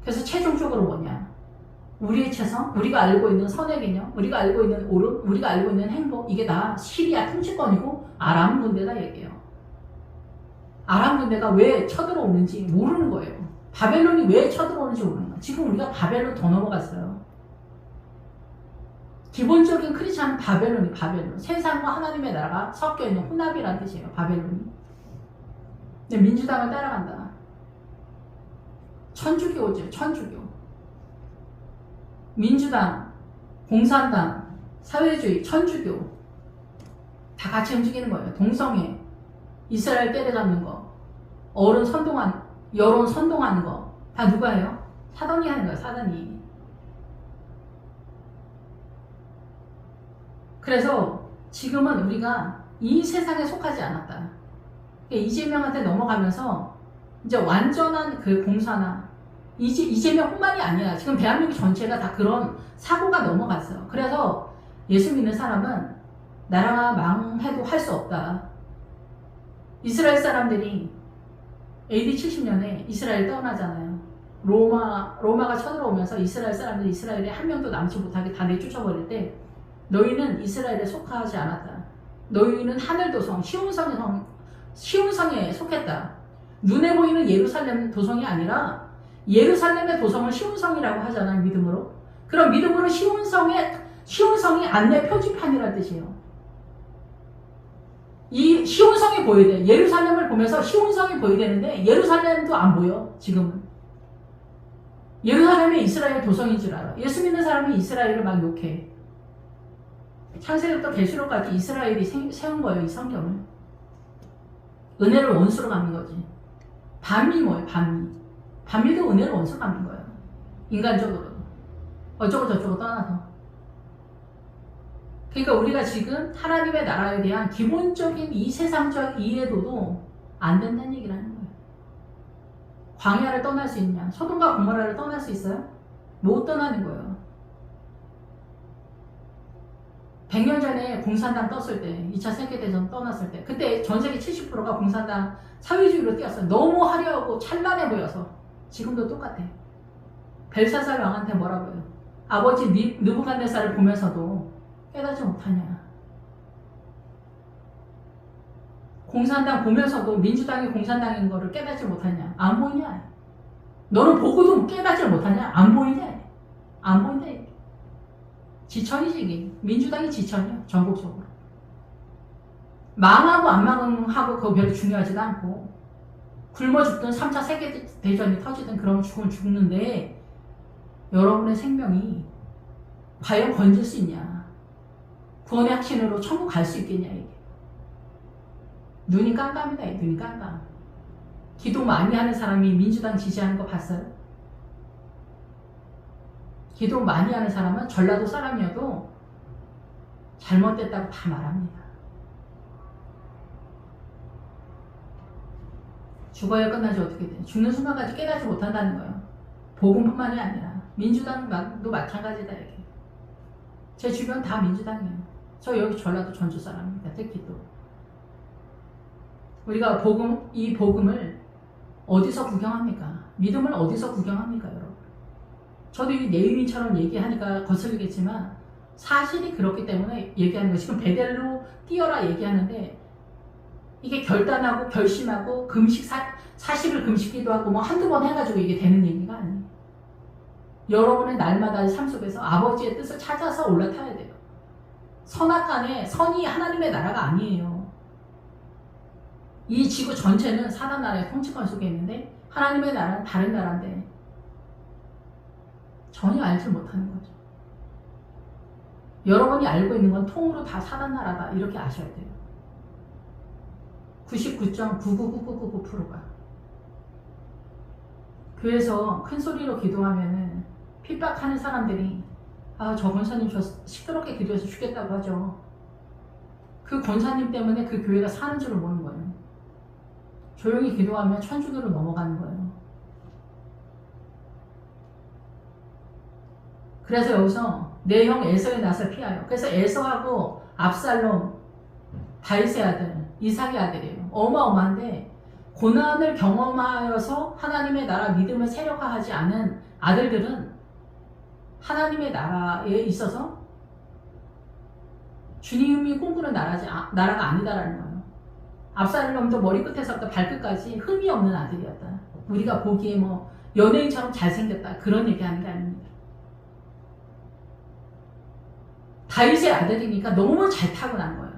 그래서 최종적으로 뭐냐? 우리의 최선, 우리가 알고 있는 선의 개념, 우리가 알고 있는 옳음, 우리가 알고 있는 행복, 이게 다 시리아 통치권이고 아람 군대다 얘기해요. 아람 군대가 왜 쳐들어오는지 모르는 거예요. 바벨론이 왜 쳐들어오는지 모르는 거예요. 지금 우리가 바벨론 더 넘어갔어요. 기본적인 크리스찬은 바벨론. 세상과 하나님의 나라가 섞여있는 혼합이라는 뜻이에요. 바벨론이. 근데 민주당을 따라간다. 천주교죠. 천주교. 민주당, 공산당, 사회주의, 천주교 다 같이 움직이는 거예요. 동성애, 이스라엘 때려잡는 거, 여론 선동하는 거 다 누가 해요? 사단이 하는 거예요. 사단이. 그래서 지금은 우리가 이 세상에 속하지 않았다. 이재명한테 넘어가면서 이제 완전한 그 공산화, 이재명뿐만이 아니야. 지금 대한민국 전체가 다 그런 사고가 넘어갔어요. 그래서 예수 믿는 사람은 나라가 망해도 할 수 없다. 이스라엘 사람들이 AD 70년에 이스라엘 떠나잖아요. 로마가 쳐들어오면서 이스라엘 사람들이 이스라엘에 한 명도 남지 못하게 다 내쫓아버릴 때 너희는 이스라엘에 속하지 않았다. 너희는 하늘 도성, 시온성에 속했다. 눈에 보이는 예루살렘 도성이 아니라 예루살렘의 도성을 시온성이라고 하잖아요. 믿음으로. 그럼 믿음으로 시온성이 안내 표지판이라는 뜻이에요. 이 시온성이 보여야 돼. 예루살렘을 보면서 시온성이 보여야 되는데 예루살렘도 안 보여. 지금은. 예루살렘이 이스라엘 도성인 줄 알아. 예수 믿는 사람이 이스라엘을 막 욕해. 창세기부터 계시록까지 이스라엘이 세운 거예요. 이 성경을. 은혜를 원수로 갚는 거지. 반미 뭐예요? 반미도 은혜를 원수로 갚는 거예요. 인간적으로. 어쩌고 저쩌고 떠나서. 그러니까 우리가 지금 하나님의 나라에 대한 기본적인 이 세상적 이해도도 안 된다는 얘기를 하는 거예요. 광야를 떠날 수 있냐? 소돔과 고모라를 떠날 수 있어요? 못 떠나는 거예요. 100년 전에 공산당 떴을 때, 2차 세계대전 떠났을 때, 그때 전 세계 70%가 공산당 사회주의로 뛰었어요. 너무 화려하고 찬란해 보여서. 지금도 똑같아. 벨사살 왕한테 뭐라고 해요? 아버지 느부갓네살을 보면서도 깨닫지 못하냐. 공산당 보면서도 민주당이 공산당인 거를 깨닫지 못하냐. 안 보이냐. 너는 보고도 깨닫지 못하냐. 안 보이냐. 안 보인다. 지천이지 이게. 민주당이 지천이야. 전국적으로. 망하고 안 망하고 그거 별로 중요하지도 않고 굶어 죽든 3차 세계대전이 터지든 그러면 죽는데 여러분의 생명이 과연 건질 수 있냐. 구원의 확신으로 천국 갈 수 있겠냐 이게. 눈이 깜깜이다. 눈이 깜깜. 기도 많이 하는 사람이 민주당 지지하는 거 봤어요? 기도 많이 하는 사람은 전라도 사람이어도 잘못됐다고 다 말합니다. 죽어야 끝나지 어떻게 돼. 죽는 순간까지 깨닫지 못한다는 거예요. 복음뿐만이 아니라 민주당도 마찬가지다 이렇게. 제 주변 다 민주당이에요. 저 여기 전라도 전주 사람입니다. 특히 또 우리가 이 복음을 어디서 구경합니까? 믿음을 어디서 구경합니까, 여러분? 저도 이 내유인처럼 얘기하니까 거슬리겠지만 사실이 그렇기 때문에 얘기하는 거예요. 지금 베델로 뛰어라 얘기하는데 이게 결단하고 결심하고 금식 40일 금식기도 하고 뭐 한두 번 해가지고 이게 되는 얘기가 아니에요. 여러분의 날마다의 삶 속에서 아버지의 뜻을 찾아서 올라타야 돼요. 선악간에 선이 하나님의 나라가 아니에요. 이 지구 전체는 사단 나라의 통치권 속에 있는데 하나님의 나라는 다른 나라인데 전혀 알지 못하는 거죠. 여러분이 알고 있는 건 통으로 다 사단 나라다 이렇게 아셔야 돼요. 99.99999%가 교회에서 큰 소리로 기도하면은 핍박하는 사람들이 저 권사님 저 시끄럽게 기도해서 죽겠다고 하죠. 그 권사님 때문에 그 교회가 사는 줄을 모르는 거예요. 조용히 기도하면 천주교로 넘어가는 거예요. 그래서 여기서 내 형 에서의 낯을 피하여. 그래서 에서하고 압살롬, 다윗의 아들, 이삭의 아들이에요. 어마어마한데 고난을 경험하여서 하나님의 나라 믿음을 세력화하지 않은 아들들은 하나님의 나라에 있어서 주님이 꿈꾸는 나라가 아니다라는 거예요. 압살롬도 머리끝에서부터 발끝까지 흠이 없는 아들이었다. 우리가 보기에 뭐 연예인처럼 잘생겼다 그런 얘기하는 게 아닙니다. 다윗의 아들이니까 너무 잘 타고난 거예요.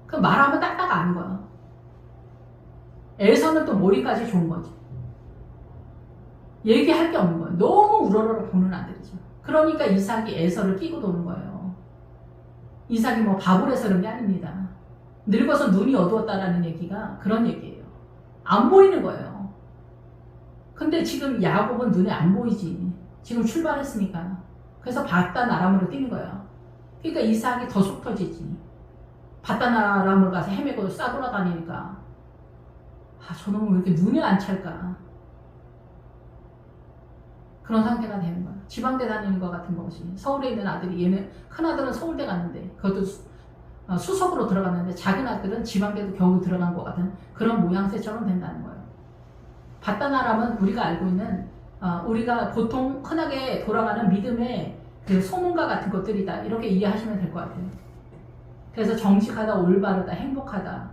그 말하면 딱딱 아는 거예요. 에서는 또 머리까지 좋은 거지. 얘기할 게 없는 거예요. 너무 우러러러 보는 아들이죠. 그러니까 이삭이 에서를 끼고 도는 거예요. 이삭이 뭐 바보를 해서 그런 게 아닙니다. 늙어서 눈이 어두웠다라는 얘기가 그런 얘기예요. 안 보이는 거예요. 근데 지금 야곱은 눈에 안 보이지. 지금 출발했으니까. 그래서 바단 아람으로 뛰는 거예요. 그러니까 이삭이 더 속 터지지. 바단 아람으로 가서 헤매고 싸돌아다니니까 저놈은 왜 이렇게 눈이 안 찰까. 그런 상태가 되는 거야. 지방대 다니는 것 같은 것이. 서울에 있는 아들이 얘는 큰아들은 서울대 갔는데 그것도 수석으로 들어갔는데 작은 아들은 지방대도 겨우 들어간 것 같은 그런 모양새처럼 된다는 거예요. 바단 아람은 우리가 알고 있는 우리가 보통 흔하게 돌아가는 믿음의 그 소문과 같은 것들이다. 이렇게 이해하시면 될 것 같아요. 그래서 정직하다, 올바르다, 행복하다,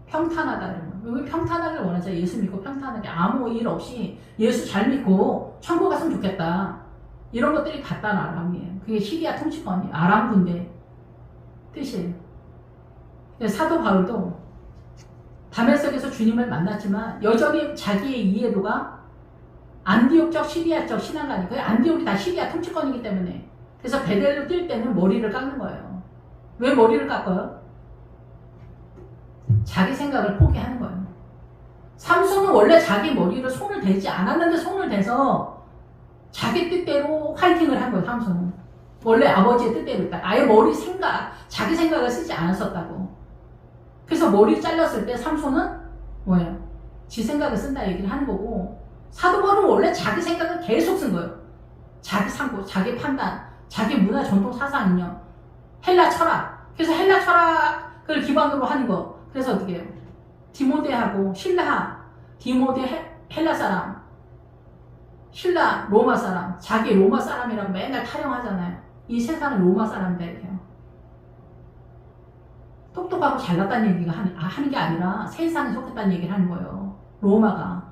평탄하다 이런 거. 왜 평탄하길 원하죠? 예수 믿고 평탄하게 아무 일 없이 예수 잘 믿고 천국 갔으면 좋겠다. 이런 것들이 바단 아람이에요. 그게 시리아 통치권이 아람 군대 뜻이에요. 사도 바울도 다메섹에서 주님을 만났지만 여전히 자기의 이해도가 안디옥적 시리아적 신앙관이 거예요. 안디옥이 다 시리아 통치권이기 때문에. 그래서 베델로 뛸 때는 머리를 깎는 거예요. 왜 머리를 깎아요? 자기 생각을 포기하는 거예요. 삼손은 원래 자기 머리를 손을 대지 않았는데 손을 대서 자기 뜻대로 화이팅을 한 거예요. 삼손은 원래 아버지의 뜻대로 했다. 아예 머리 자기 생각을 쓰지 않았었다고. 그래서 머리 잘랐을 때 삼손은 뭐예요? 지 생각을 쓴다 얘기를 하는 거고, 사도 바울은 원래 자기 생각을 계속 쓴 거예요. 자기 상고, 자기 판단, 자기 문화 전통 사상 인형, 헬라 철학. 그래서 헬라 철학을 기반으로 하는 거. 그래서 어떻게 해요? 디모데하고 신라, 디모데 헬라 사람, 신라 로마 사람, 자기 로마 사람이라고 맨날 타령하잖아요. 이 세상은 로마 사람이다 이렇게. 똑똑하고 잘났다는 얘기가 하는 게 아니라 세상에 속했다는 얘기를 하는 거예요. 로마가.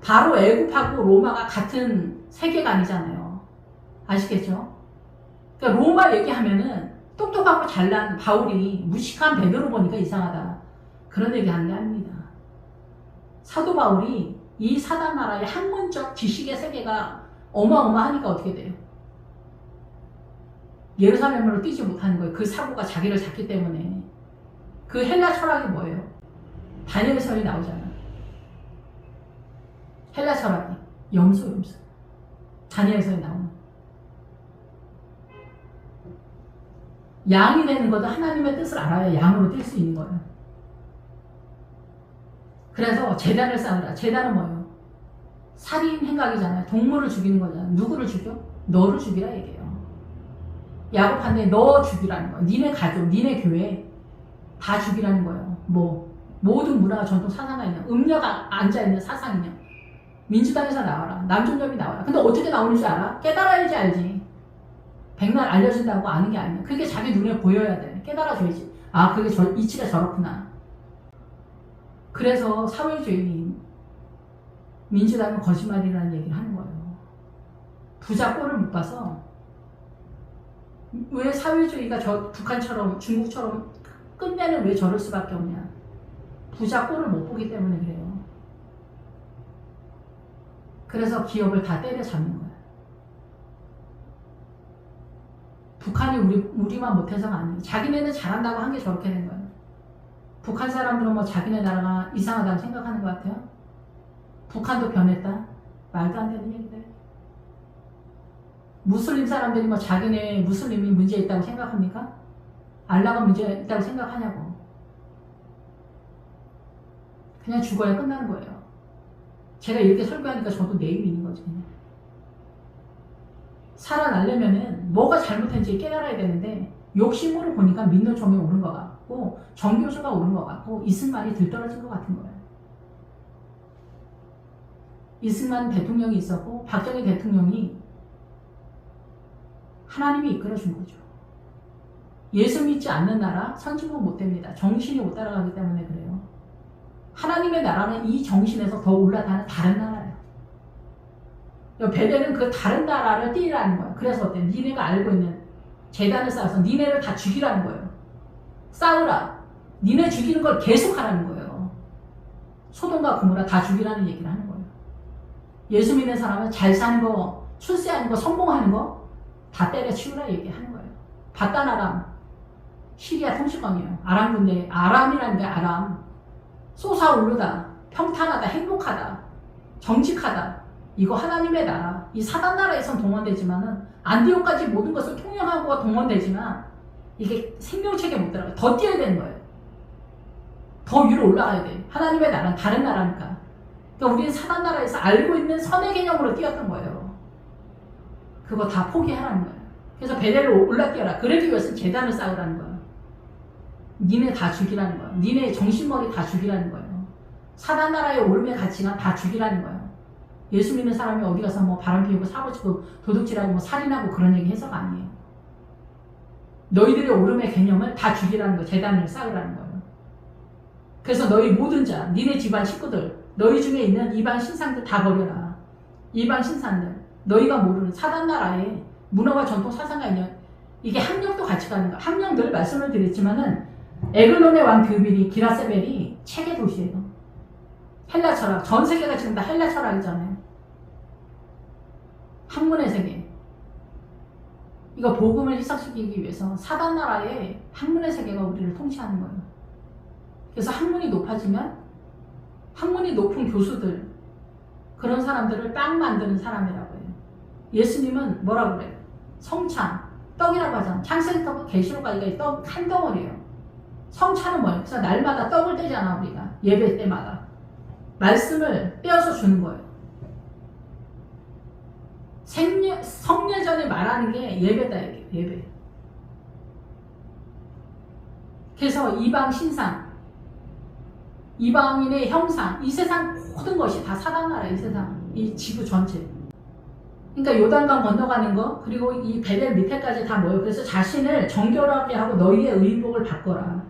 바로 애굽하고 로마가 같은 세계관이잖아요. 아시겠죠? 그러니까 로마 얘기하면은 똑똑하고 잘난 바울이 무식한 베드로 보니까 이상하다. 그런 얘기 하는 게 아닙니다. 사도 바울이 이 사단 나라의 학문적 지식의 세계가 어마어마하니까 어떻게 돼요? 예루살렘으로 뛰지 못하는 거예요. 그 사고가 자기를 잡기 때문에. 그 헬라 철학이 뭐예요? 다니엘서에 나오잖아요. 헬라 철학이 염소. 다니엘서에 나오는. 양이 되는 것도 하나님의 뜻을 알아야 양으로 뛸 수 있는 거예요. 그래서 제단을 쌓으라. 제단은 뭐예요? 살인 행각이잖아요. 동물을 죽이는 거잖아요. 누구를 죽여? 너를 죽이라 얘기해요. 야곱한테 너 죽이라는 거예요. 니네 가족, 니네 교회 다 죽이라는 거예요. 뭐 모든 문화와 전통 사상가 있냐, 음녀가 앉아있는 사상이냐, 민주당에서 나와라, 남존엽이 나와라. 근데 어떻게 나오는 줄 알아? 깨달아야지 알지. 백날 알려준다고 아는 게 아니야. 그게 자기 눈에 보여야 돼. 깨달아줘야지. 아, 그게 이치가 저렇구나. 그래서 사회주의 민주당은 거짓말이라는 얘기를 하는 거예요. 부자 꼴을 못 봐서 왜 사회주의가 북한처럼 중국처럼 끝내는 왜 저럴 수밖에 없냐. 부자 꼴을 못 보기 때문에 그래요. 그래서 기업을 다 때려잡는 거야. 북한이 우리만 못해서가 아니에요. 자기네는 잘한다고 한 게 저렇게 된 거예요. 북한 사람들은 뭐 자기네 나라가 이상하다고 생각하는 것 같아요. 북한도 변했다? 말도 안 되는 얘기들. 무슬림 사람들이 뭐 자기네 무슬림이 문제 있다고 생각합니까? 알라가 문제 있다고 생각하냐고. 그냥 죽어야 끝나는 거예요. 제가 이렇게 설교하니까 저도 내일이 있는 거지. 그냥. 살아나려면은 뭐가 잘못했는지 깨달아야 되는데 욕심으로 보니까 민노총이 오른 것 같고 정교수가 오른 것 같고 이승만이 들떨어진 것 같은 거예요. 이승만 대통령이 있었고 박정희 대통령이 하나님이 이끌어준 거죠. 예수 믿지 않는 나라 선진국 못 됩니다. 정신이 못 따라가기 때문에 그래요. 하나님의 나라는 이 정신에서 더 올라가는 다른 나라예요. 베델은 그 다른 나라를 띠라는 거예요. 그래서 어때? 니네가 알고 있는 재단을 쌓아서 니네를 다 죽이라는 거예요. 싸우라. 니네 죽이는 걸 계속하라는 거예요. 소돔과 고모라 다 죽이라는 얘기를 하는 거예요. 예수 믿는 사람은 잘 사는 거, 출세하는 거, 성공하는 거 다 때려치우라 얘기하는 거예요. 바단 아람, 시리아 통치권이에요. 아람 군대, 아람이라는 게 아람. 솟아오르다, 평탄하다, 행복하다, 정직하다. 이거 하나님의 나라. 이 사단 나라에선 동원되지만은 안디옥까지 모든 것을 통용하고 동원되지만 이게 생명체계 못 들어가요. 더 뛰어야 되는 거예요. 더 위로 올라가야 돼. 하나님의 나라는 다른 나라니까. 그러니까 우리는 사단 나라에서 알고 있는 선의 개념으로 뛰었던 거예요. 그거 다 포기하라는 거예요. 그래서 베델로 올라뛰어라. 그러기 위해서는 재단을 쌓으라는 거예요. 니네 다 죽이라는 거예요. 니네 정신머리 다 죽이라는 거예요. 사단 나라의 오름의 가치가 다 죽이라는 거예요. 예수 믿는 사람이 어디 가서 뭐 바람 피우고 사고 치고 도둑질하고 뭐 살인하고 그런 얘기 해서가 아니에요. 너희들의 오름의 개념을 다 죽이라는 거예요. 재단을 쌓으라는 거예요. 그래서 너희 모든 자, 니네 집안 식구들, 너희 중에 있는 이방 신상들 다 버려라. 이방 신상들, 너희가 모르는 사단 나라의 문화와 전통 사상가 있냐. 이게 학력도 같이 가는 거야. 학력 늘 말씀을 드렸지만은 에글론의 왕 드빌이 기라세벨이 체계 도시예요. 헬라 철학, 전 세계가 지금 다 헬라 철학이잖아요. 학문의 세계. 이거 복음을 희석시키기 위해서 사단 나라의 학문의 세계가 우리를 통치하는 거예요. 그래서 학문이 높아지면 학문이 높은 교수들, 그런 사람들을 빵 만드는 사람이라고 해요. 예수님은 뭐라고 그래요? 성찬, 떡이라고 하잖아. 창세기부터 계시록까지가 떡 한 덩어리예요. 성찬은 뭐예요? 그래서 날마다 떡을 떼잖아, 우리가. 예배 때마다. 말씀을 떼어서 주는 거예요. 성례전에 말하는 게 예배다, 예배. 그래서 이방 신상, 이방인의 형상, 이 세상 모든 것이 다 사단나라, 이 세상, 이 지구 전체. 그러니까 요단강 건너가는 거, 그리고 이 베델 밑에까지 다 모여. 그래서 자신을 정결하게 하고 너희의 의복을 바꿔라.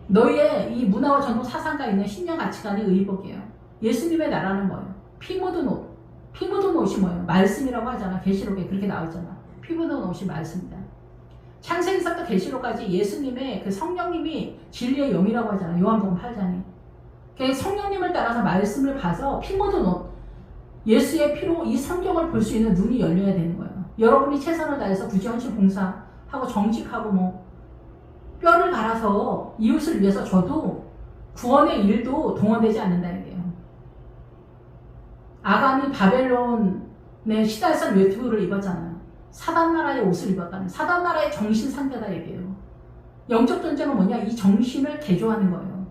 너희의 이 문화와 전통 사상가 있는 신념 가치관이 의복이에요. 예수님의 나라는 뭐예요? 피 묻은 옷. 피 묻은 옷이 뭐예요? 말씀이라고 하잖아. 계시록에 그렇게 나오잖아. 피 묻은 옷이 말씀이다. 창세기서부터 계시록까지 예수님의 그 성령님이 진리의 영이라고 하잖아. 요한복음 8장에. 그 성령님을 따라서 말씀을 봐서 피 묻은 옷. 예수의 피로 이 성경을 볼 수 있는 눈이 열려야 되는 거예요. 여러분이 최선을 다해서 굳이 헌신 봉사하고 정직하고 뭐 뼈를 갈아서 이웃을 위해서 줘도 구원의 일도 동원되지 않는다 이게요. 아간이 바벨론의 시달선 외투를 입었잖아요. 사단나라의 옷을 입었다는, 사단나라의 정신 상태다 얘기예요. 영적 전쟁은 뭐냐? 이 정신을 개조하는 거예요.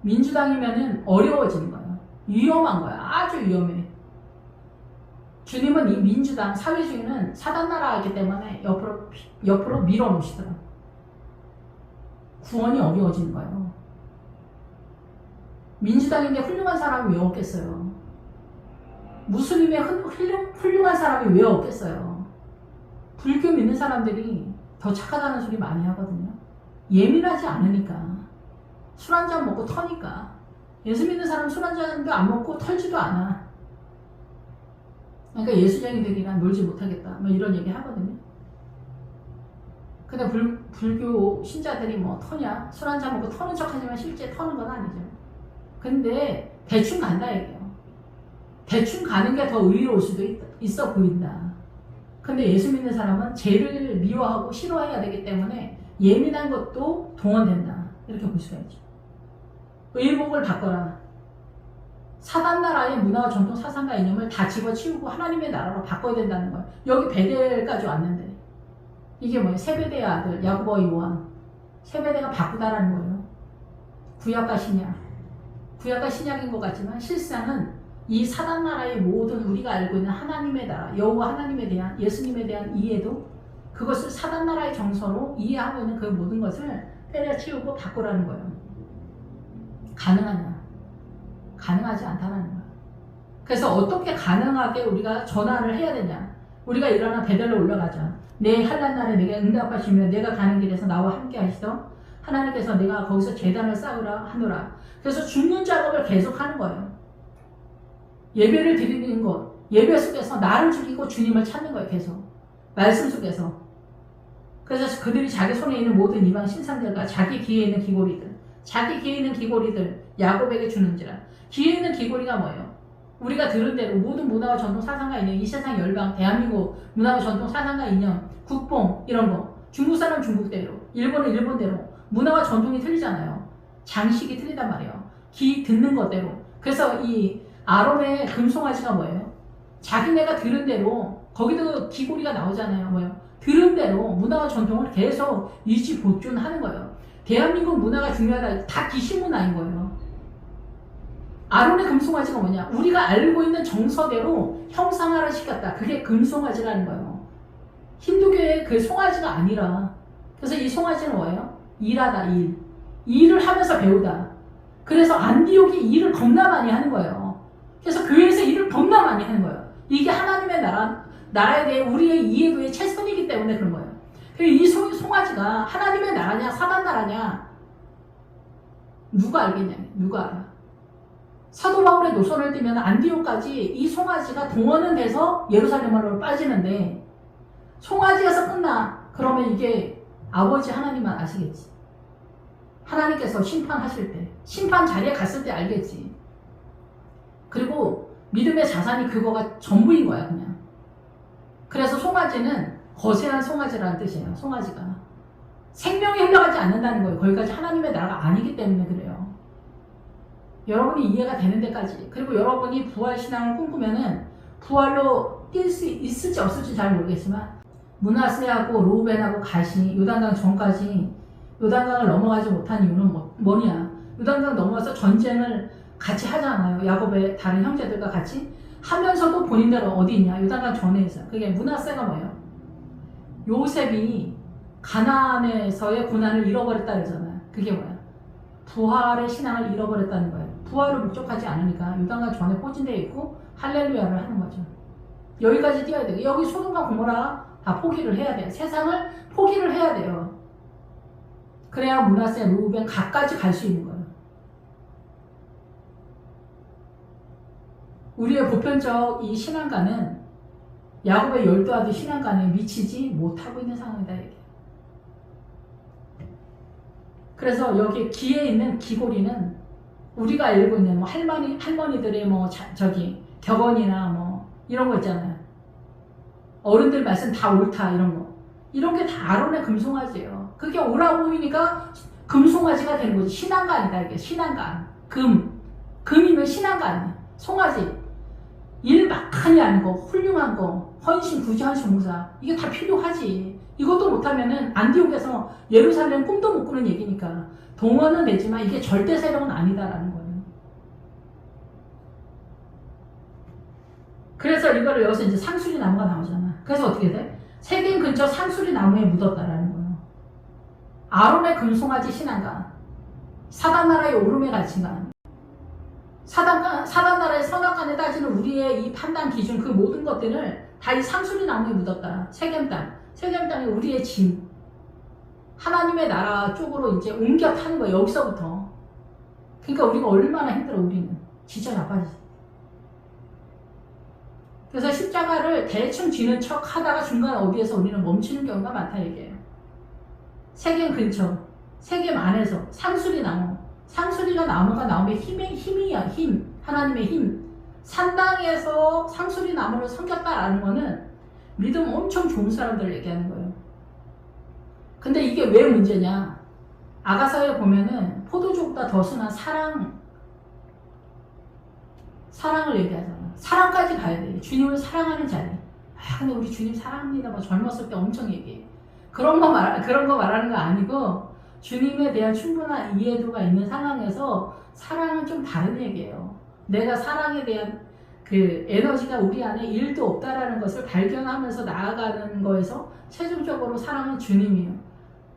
민주당이면은 어려워지는 거예요. 위험한 거야. 아주 위험해. 주님은 이 민주당 사회주의는 사단나라이기 때문에 옆으로 밀어놓으시더라. 구원이 어려워지는 거예요. 민주당인데 훌륭한 사람이 왜 없겠어요? 무슬림의 훌륭한 사람이 왜 없겠어요? 불교 믿는 사람들이 더 착하다는 소리 많이 하거든요. 예민하지 않으니까. 술 한잔 먹고 터니까. 예수 믿는 사람 술 한잔도 안 먹고 털지도 않아. 그러니까 예수쟁이들이랑 놀지 못하겠다. 뭐 이런 얘기 하거든요. 근데 불교 신자들이 뭐 터냐? 술 한잔 먹고 터는 척 하지만 실제 터는 건 아니죠. 근데 대충 간다 얘기예요. 대충 가는 게 더 의로울 수도 있어 보인다. 근데 예수 믿는 사람은 죄를 미워하고 싫어해야 되기 때문에 예민한 것도 동원된다. 이렇게 볼 수가 있죠. 의복을 바꿔라. 사단나라의 문화와 전통 사상과 이념을 다 집어치우고 하나님의 나라로 바꿔야 된다는 거예요. 여기 베델까지 왔는데 이게 뭐예요? 세베대의 아들 야고보와 요한. 세베대가 바꾸다라는 거예요. 구약과 신약. 구약과 신약인 것 같지만 실상은 이 사단나라의 모든 우리가 알고 있는 하나님의 나라, 여호와 하나님에 대한 예수님에 대한 이해도 그것을 사단나라의 정서로 이해하고 있는 그 모든 것을 때려치우고 바꾸라는 거예요. 가능하냐? 가능하지 않다는 거예요. 그래서 어떻게 가능하게 우리가 전화를 해야 되냐? 우리가 일어나 베델로 올라가자. 내 한란날에 내가 응답하시며 내가 가는 길에서 나와 함께 하시던 하나님께서 내가 거기서 제단을 쌓으라 하노라. 그래서 죽는 작업을 계속 하는 거예요. 예배를 드리는 것, 예배 속에서 나를 죽이고 주님을 찾는 거예요. 계속 말씀 속에서. 그래서 그들이 자기 손에 있는 모든 이방 신상들과 자기 귀에 있는 귀고리들 야곱에게 주는지라. 귀에 있는 귀고리가 뭐예요? 우리가 들은 대로 모든 문화와 전통 사상과 이념, 이 세상 열방, 대한민국 문화와 전통 사상과 이념, 국뽕 이런 거, 중국 사람 중국대로, 일본은 일본대로 문화와 전통이 틀리잖아요. 장식이 틀리단 말이에요. 귀 듣는 것대로. 그래서 이 아론의 금송아지가 뭐예요? 자기네가 들은 대로 거기도 귀고리가 나오잖아요. 뭐예요? 들은 대로 문화와 전통을 계속 유지 보존하는 거예요. 대한민국 문화가 중요하다. 다 기신문화인 거예요. 아론의 금송아지가 뭐냐? 우리가 알고 있는 정서대로 형상화를 시켰다. 그게 금송아지라는 거예요. 힌두교의 그 송아지가 아니라. 그래서 이 송아지는 뭐예요? 일하다, 일. 일을 하면서 배우다. 그래서 안디옥이 일을 겁나 많이 하는 거예요. 그래서 교회에서 일을 겁나 많이 하는 거예요. 이게 하나님의 나라에 대해 우리의 이해도의 최선이기 때문에 그런 거예요. 이 송아지가 하나님의 나라냐 사단 나라냐 누가 알겠냐? 누가 알아? 사도 바울의 노선을 띠면 안디옥까지 이 송아지가 동원은 돼서 예루살렘으로 빠지는데 송아지에서 끝나. 그러면 이게 아버지 하나님만 아시겠지. 하나님께서 심판하실 때, 심판 자리에 갔을 때 알겠지. 그리고 믿음의 자산이 그거가 전부인 거야 그냥. 그래서 송아지는 거세한 송아지라는 뜻이에요. 송아지가 생명이 흘러가지 않는다는 거예요. 거기까지 하나님의 나라가 아니기 때문에 그래요. 여러분이 이해가 되는 데까지. 그리고 여러분이 부활신앙을 꿈꾸면은 부활로 뛸 수 있을지 없을지 잘 모르겠지만 므낫세하고 르우벤하고 갓이 요단강 전까지 요단강을 넘어가지 못한 이유는 뭐냐? 요단강 넘어가서 전쟁을 같이 하잖아요. 야곱의 다른 형제들과 같이 하면서도 본인들은 어디 있냐? 요단강 전에 있어요. 그게 므낫세가 뭐예요? 요셉이 가나안에서의 고난을 잃어버렸다 그러잖아요. 그게 뭐야? 부활의 신앙을 잃어버렸다는 거예요. 부활을 목적하지 않으니까 요단강 전에 포진되어 있고 할렐루야를 하는 거죠. 여기까지 뛰어야 돼요. 여기 소돔과 고모라 다 포기를 해야 돼요. 세상을 포기를 해야 돼요. 그래야 므낫세, 르우벤 각까지 갈 수 있는 거예요. 우리의 보편적 이 신앙가는 야곱의 12아들 신앙가는 미치지 못하고 있는 상황이다 얘기해요. 그래서 여기 귀에 있는 귀고리는 우리가 알고 있는 뭐 할머니들의 뭐 격언이나 뭐 이런 거 있잖아요. 어른들 말씀 다 옳다 이런 거. 이런 게 다 아론의 금송아지예요. 그게 옳아 보이니까 금송아지가 되는 거지. 신앙가아니다 이게. 신앙가. 금이면 신앙가. 송아지. 일 막하니 하는 거, 훌륭한 거, 헌신, 구제한 종사. 이게 다 필요하지. 이것도 못하면은 안디옥에서 예루살렘 꿈도 못 꾸는 얘기니까 동원은 되지만 이게 절대 세력은 아니다라는 거예요. 그래서 이거를 여기서 이제 상수리 나무가 나오잖아. 그래서 어떻게 돼? 세겜 근처 상수리 나무에 묻었다라는 거예요. 아론의 금송아지 신앙가, 사단 나라의 오름의 가치관, 사단 나라의 선악간에 따지는 우리의 이 판단 기준, 그 모든 것들을 다 이 상수리 나무에 묻었다. 세겜 땅이 우리의 짐, 하나님의 나라 쪽으로 이제 옮겨 타는 거예요. 여기서부터. 그러니까 우리가 얼마나 힘들어. 우리는 진짜 나빠지지. 그래서 십자가를 대충 쥐는 척 하다가 중간 어디에서 우리는 멈추는 경우가 많다 얘기예요. 세겜 근처, 세겜 안에서 상수리 나무, 상수리가 나무가 나오면 힘이야. 힘, 하나님의 힘. 산당에서 상수리 나무를 섬겼다라는 거는 믿음 엄청 좋은 사람들 얘기하는 거예요. 근데 이게 왜 문제냐? 아가서에 보면은 포도주보다 더 순한 사랑을 얘기하잖아. 사랑까지 가야 돼. 주님을 사랑하는 자리. 근데 우리 주님 사랑합니다. 뭐 젊었을 때 엄청 얘기해. 그런 거 말하는 거 아니고, 주님에 대한 충분한 이해도가 있는 상황에서 사랑은 좀 다른 얘기예요. 내가 사랑에 대한 그 에너지가 우리 안에 1도 없다라는 것을 발견하면서 나아가는 거에서 최종적으로 사랑은 주님이에요.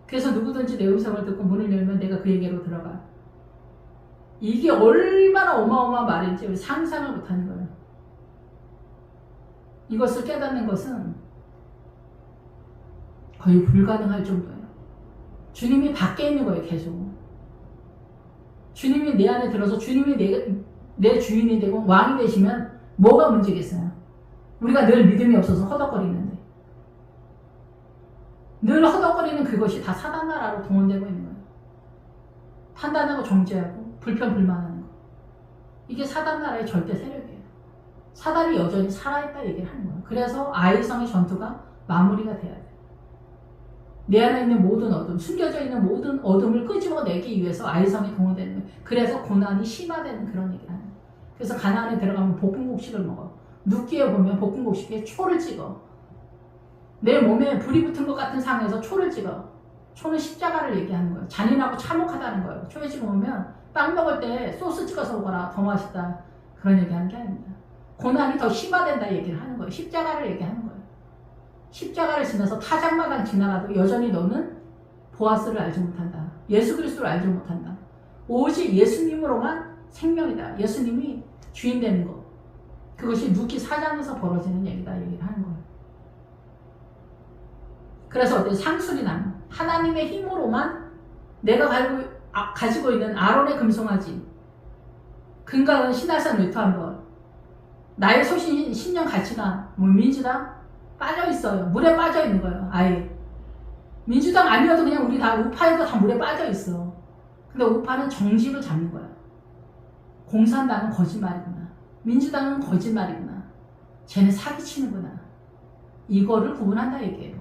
그래서 누구든지 내 음성을 듣고 문을 열면 내가 그에게로 들어가. 이게 얼마나 어마어마한 말인지 우리 상상을 못하는 거예요. 이것을 깨닫는 것은 거의 불가능할 정도예요. 주님이 밖에 있는 거예요. 계속. 주님이 내 안에 들어서 주님이 내 주인이 되고 왕이 되시면 뭐가 문제겠어요? 우리가 늘 믿음이 없어서 허덕거리는데, 늘 허덕거리는 그것이 다 사단 나라로 동원되고 있는 거예요. 판단하고 정죄하고 불평불만하는 거. 이게 사단 나라의 절대 세력이에요. 사단이 여전히 살아있다 얘기를 하는 거예요. 그래서 아이성의 전투가 마무리가 돼야 돼요. 내 안에 있는 모든 어둠, 숨겨져 있는 모든 어둠을 끄집어내기 위해서 아이성이 동원되는 거예요. 그래서 고난이 심화되는 그런 얘기를 하는 거예요. 그래서 가나안에 들어가면 볶음국식을 먹어. 눕기에 보면 볶음국식에 초를 찍어. 내 몸에 불이 붙은 것 같은 상황에서 초를 찍어. 초는 십자가를 얘기하는 거예요. 잔인하고 참혹하다는 거예요. 초에 찍어보면 빵 먹을 때 소스 찍어서 먹어라. 더 맛있다. 그런 얘기하는 게 아닙니다. 고난이 더 심화된다 얘기를 하는 거예요. 십자가를 얘기하는 거예요. 십자가를 지나서 타작마당 지나가도 여전히 너는 보아스를 알지 못한다. 예수 그리스도를 알지 못한다. 오직 예수님으로만 생명이다. 예수님이 주인 되는 것. 그것이 눕기 4장에서 벌어지는 얘기다 얘기를 하는 거예요. 그래서 어때? 상수리 나무. 하나님의 힘으로만 내가 가지고 있는 아론의 금송아지, 근간은 신할산 외투 한 번, 나의 소신, 신념, 가치관, 민주당 빠져 있어요. 물에 빠져 있는 거예요. 아예. 민주당 아니어도 그냥 우리 다 우파에도 다 물에 빠져 있어. 근데 우파는 정직을 잡는 거야. 공산당은 거짓말이구나. 민주당은 거짓말이구나. 쟤는 사기치는구나. 이거를 구분한다 얘기예요.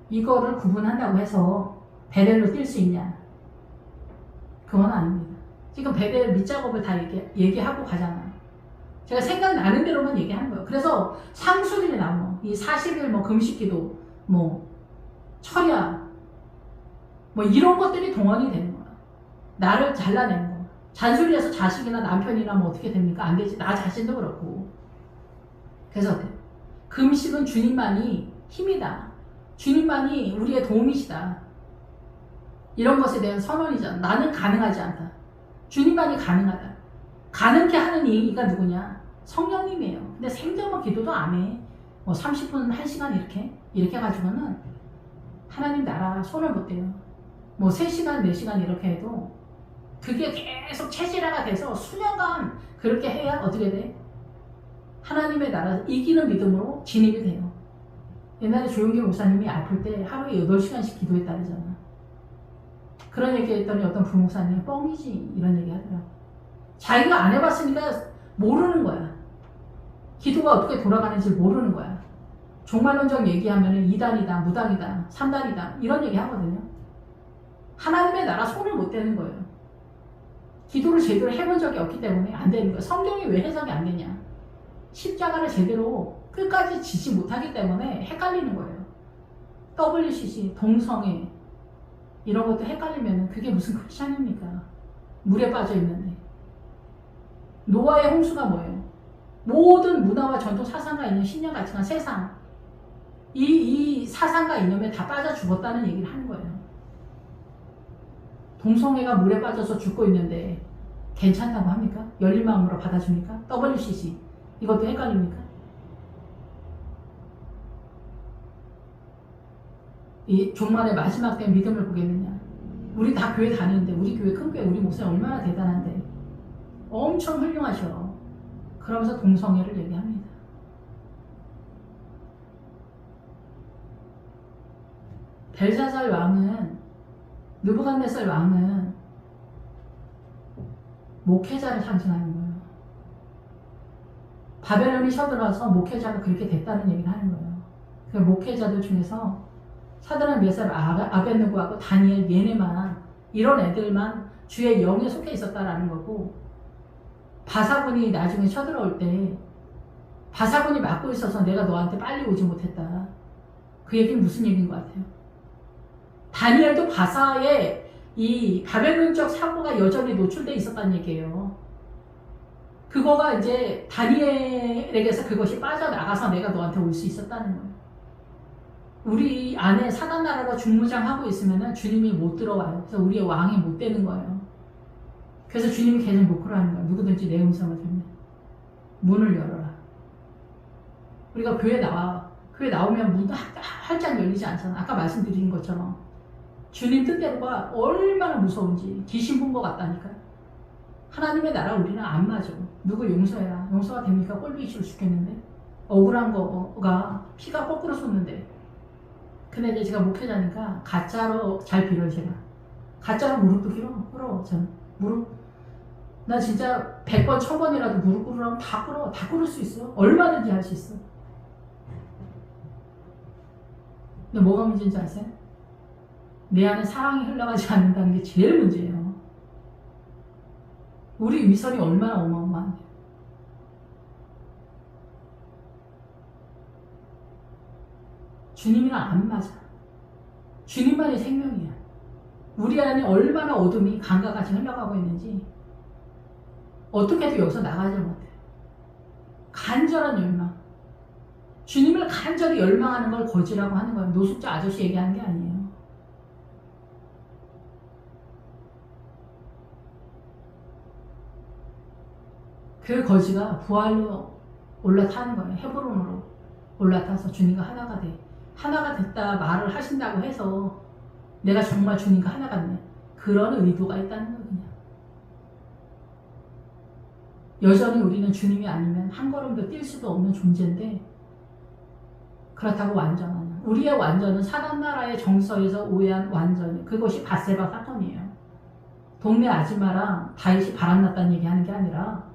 이거를 구분한다고 해서 베델로 뛸 수 있냐? 그건 아닙니다. 지금 베델 밑작업을 다 얘기하고 가잖아. 제가 생각나는 대로만 얘기하는 거예요. 그래서 상수리 나무, 이 40일 뭐 금식기도, 뭐 철야, 뭐 이런 것들이 동원이 되는 거야. 나를 잘라내는 거. 잔소리해서 자식이나 남편이나 뭐 어떻게 됩니까? 안 되지. 나 자신도 그렇고. 그래서 어때? 금식은 주님만이 힘이다. 주님만이 우리의 도움이시다. 이런 것에 대한 선언이잖아. 나는 가능하지 않다. 주님만이 가능하다. 가능케 하는 이가 누구냐? 성령님이에요. 근데 생전뭐 기도도 안 해. 뭐 30분, 1시간 이렇게 해가지고는 하나님 나라 손을 못 대요. 뭐 3시간, 4시간 이렇게 해도 그게 계속 체질화가 돼서 수년간 그렇게 해야 어떻게 돼? 하나님의 나라 이기는 믿음으로 진입이 돼요. 옛날에 조용기 목사님이 아플 때 하루에 8시간씩 기도했다 그러잖아. 그런 얘기 했더니 어떤 부목사님이 뻥이지 이런 얘기 하더라고. 자기가 안 해봤으니까 모르는 거야. 기도가 어떻게 돌아가는지 모르는 거야. 종말론적 얘기하면 2단이다, 무당이다, 3단이다 이런 얘기 하거든요. 하나님의 나라 손을 못 대는 거예요. 기도를 제대로 해본 적이 없기 때문에 안 되는 거예요. 성경이 왜 해석이 안 되냐? 십자가를 제대로 끝까지 지지 못하기 때문에 헷갈리는 거예요. WCC, 동성애 이런 것도 헷갈리면 그게 무슨 크리스찬입니까? 물에 빠져 있는데. 노아의 홍수가 뭐예요? 모든 문화와 전통 사상과 있는 신념 가치관 세상 이 사상과 이념에 다 빠져 죽었다는 얘기를 하는 거예요. 동성애가 물에 빠져서 죽고 있는데 괜찮다고 합니까? 열린 마음으로 받아줍니까? WCC 이것도 헷갈립니까? 이 종말의 마지막 때 믿음을 보겠느냐? 우리 다 교회 다니는데 우리 교회 큰 교회 우리 목사님 얼마나 대단한데 엄청 훌륭하셔. 그러면서 동성애를 얘기합니다. 벨사살 왕은 느부갓네살 왕은 목회자를 상징하는 거예요. 바벨론이 쳐들어와서 목회자가 그렇게 됐다는 얘기를 하는 거예요. 그 목회자들 중에서 사드락 메삭 아벳느고하고 다니엘 얘네만 이런 애들만 주의 영에 속해 있었다라는 거고 바사군이 나중에 쳐들어올 때 바사군이 막고 있어서 내가 너한테 빨리 오지 못했다. 그 얘기는 무슨 얘기인 것 같아요? 다니엘도 바사의 이 바벨론적 사고가 여전히 노출되어 있었다는 얘기예요. 그거가 이제 다니엘에게서 그것이 빠져나가서 내가 너한테 올 수 있었다는 거예요. 우리 안에 사단나라가 중무장하고 있으면 주님이 못 들어와요. 그래서 우리의 왕이 못 되는 거예요. 그래서 주님이 계속 노크를 하는 거예요. 누구든지 내 음성을 들으면 문을 열어라. 우리가 교회 나오면 문도 활짝 열리지 않잖아. 아까 말씀드린 것처럼 주님 뜻대로가 얼마나 무서운지 귀신 본 것 같다니까. 하나님의 나라 우리는 안 맞아. 누구 용서해라. 용서가 됩니까? 꼴보기 죽겠는데. 억울한 거가 피가 거꾸로 솟는데. 근데 이제 제가 목회자니까 가짜로 잘 빌어요. 제가 가짜로 무릎도 꿇어. 전 무릎 나 진짜 100번 1000번이라도 무릎 꿇으라면 다 꿇을 수 있어. 얼마든지 할 수 있어. 근데 뭐가 문제인지 아세요? 내 안에 사랑이 흘러가지 않는다는 게 제일 문제예요. 우리 위선이 얼마나 어마어마한데. 주님이랑 안 맞아. 주님만이 생명이야. 우리 안에 얼마나 어둠이 강과 같이 흘러가고 있는지 어떻게도 여기서 나가지 못해. 간절한 열망. 주님을 간절히 열망하는 걸 거지라고 하는 거예요. 노숙자 아저씨 얘기하는 게 아니에요. 그 거지가 부활로 올라타는 거예요. 헤브론으로 올라타서 주님과 하나가 돼. 하나가 됐다 말을 하신다고 해서 내가 정말 주님과 하나가 됐네. 그런 의도가 있다는 거예요. 그냥. 여전히 우리는 주님이 아니면 한 걸음도 뛸 수도 없는 존재인데 그렇다고 완전하냐. 우리의 완전은 사단나라의 정서에서 오해한 완전이 그것이 밧세바 사건이에요. 동네 아줌마랑 다윗이 바람났다는 얘기하는 게 아니라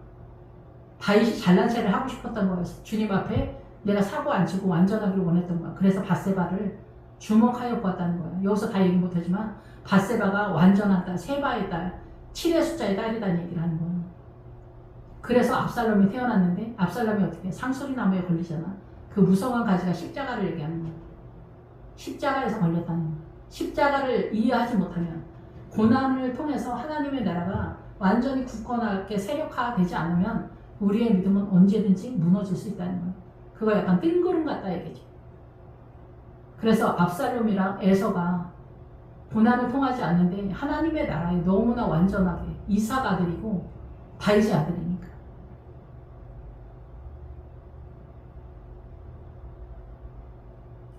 다윗이 잘난 체를 하고 싶었던 거예요. 주님 앞에 내가 사고 안 치고 완전하기를 원했던 거야. 그래서 밧세바를 주목하여 보았다는 거예요. 여기서 다 얘기 못하지만 밧세바가 완전한 딸, 세바의 딸, 7의 숫자의 딸이라는 얘기를 하는 거예요. 그래서 압살롬이 태어났는데 압살롬이 어떻게 상수리 나무에 걸리잖아. 그 무성한 가지가 십자가를 얘기하는 거예요. 십자가에서 걸렸다는 거예요. 십자가를 이해하지 못하면 고난을 통해서 하나님의 나라가 완전히 굳건하게 세력화되지 않으면 우리의 믿음은 언제든지 무너질 수 있다는 거예요. 그거 약간 뜬구름 같다 얘기죠. 그래서 압살롬이랑 에서가 고난을 통하지 않는데 하나님의 나라에 너무나 완전하게 이삭 아들이고 다윗의 아들이니까.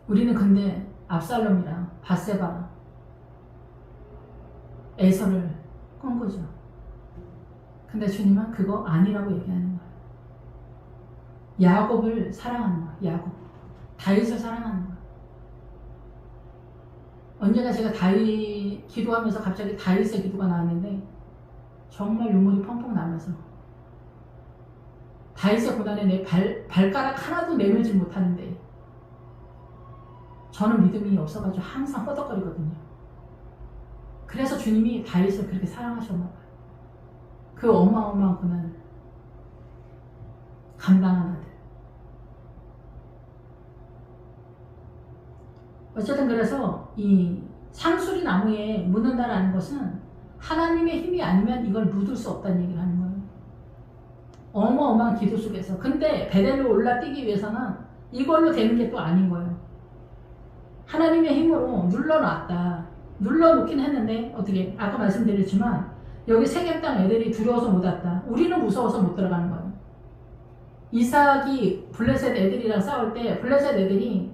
우리는 근데 압살롬이랑 밧세바 에서를 꾼 거죠. 근데 주님은 그거 아니라고 얘기하는 거예요. 야곱을 사랑하는 거예요. 야곱. 다윗을 사랑하는 거예요. 언제나 제가 다윗 기도하면서 갑자기 다윗의 기도가 나왔는데 정말 눈물이 펑펑 나면서 다윗의 고난에 내 발가락 하나도 내밀지 못하는데 저는 믿음이 없어가지고 항상 허덕거리거든요. 그래서 주님이 다윗을 그렇게 사랑하셨나 봐요. 그 어마어마한 고난 감당한 아들. 어쨌든 그래서 이 상수리 나무에 묻는다라는 것은 하나님의 힘이 아니면 이걸 묻을 수 없다는 얘기를 하는 거예요. 어마어마한 기도 속에서. 근데 베델로 올라뛰기 위해서는 이걸로 되는 게 또 아닌 거예요. 하나님의 힘으로 눌러놨다. 눌러놓긴 했는데 어떻게 아까 말씀드렸지만 여기 세겜 땅 애들이 두려워서 못 왔다. 우리는 무서워서 못 들어가는 거예요. 이삭이 블레셋 애들이랑 싸울 때 블레셋 애들이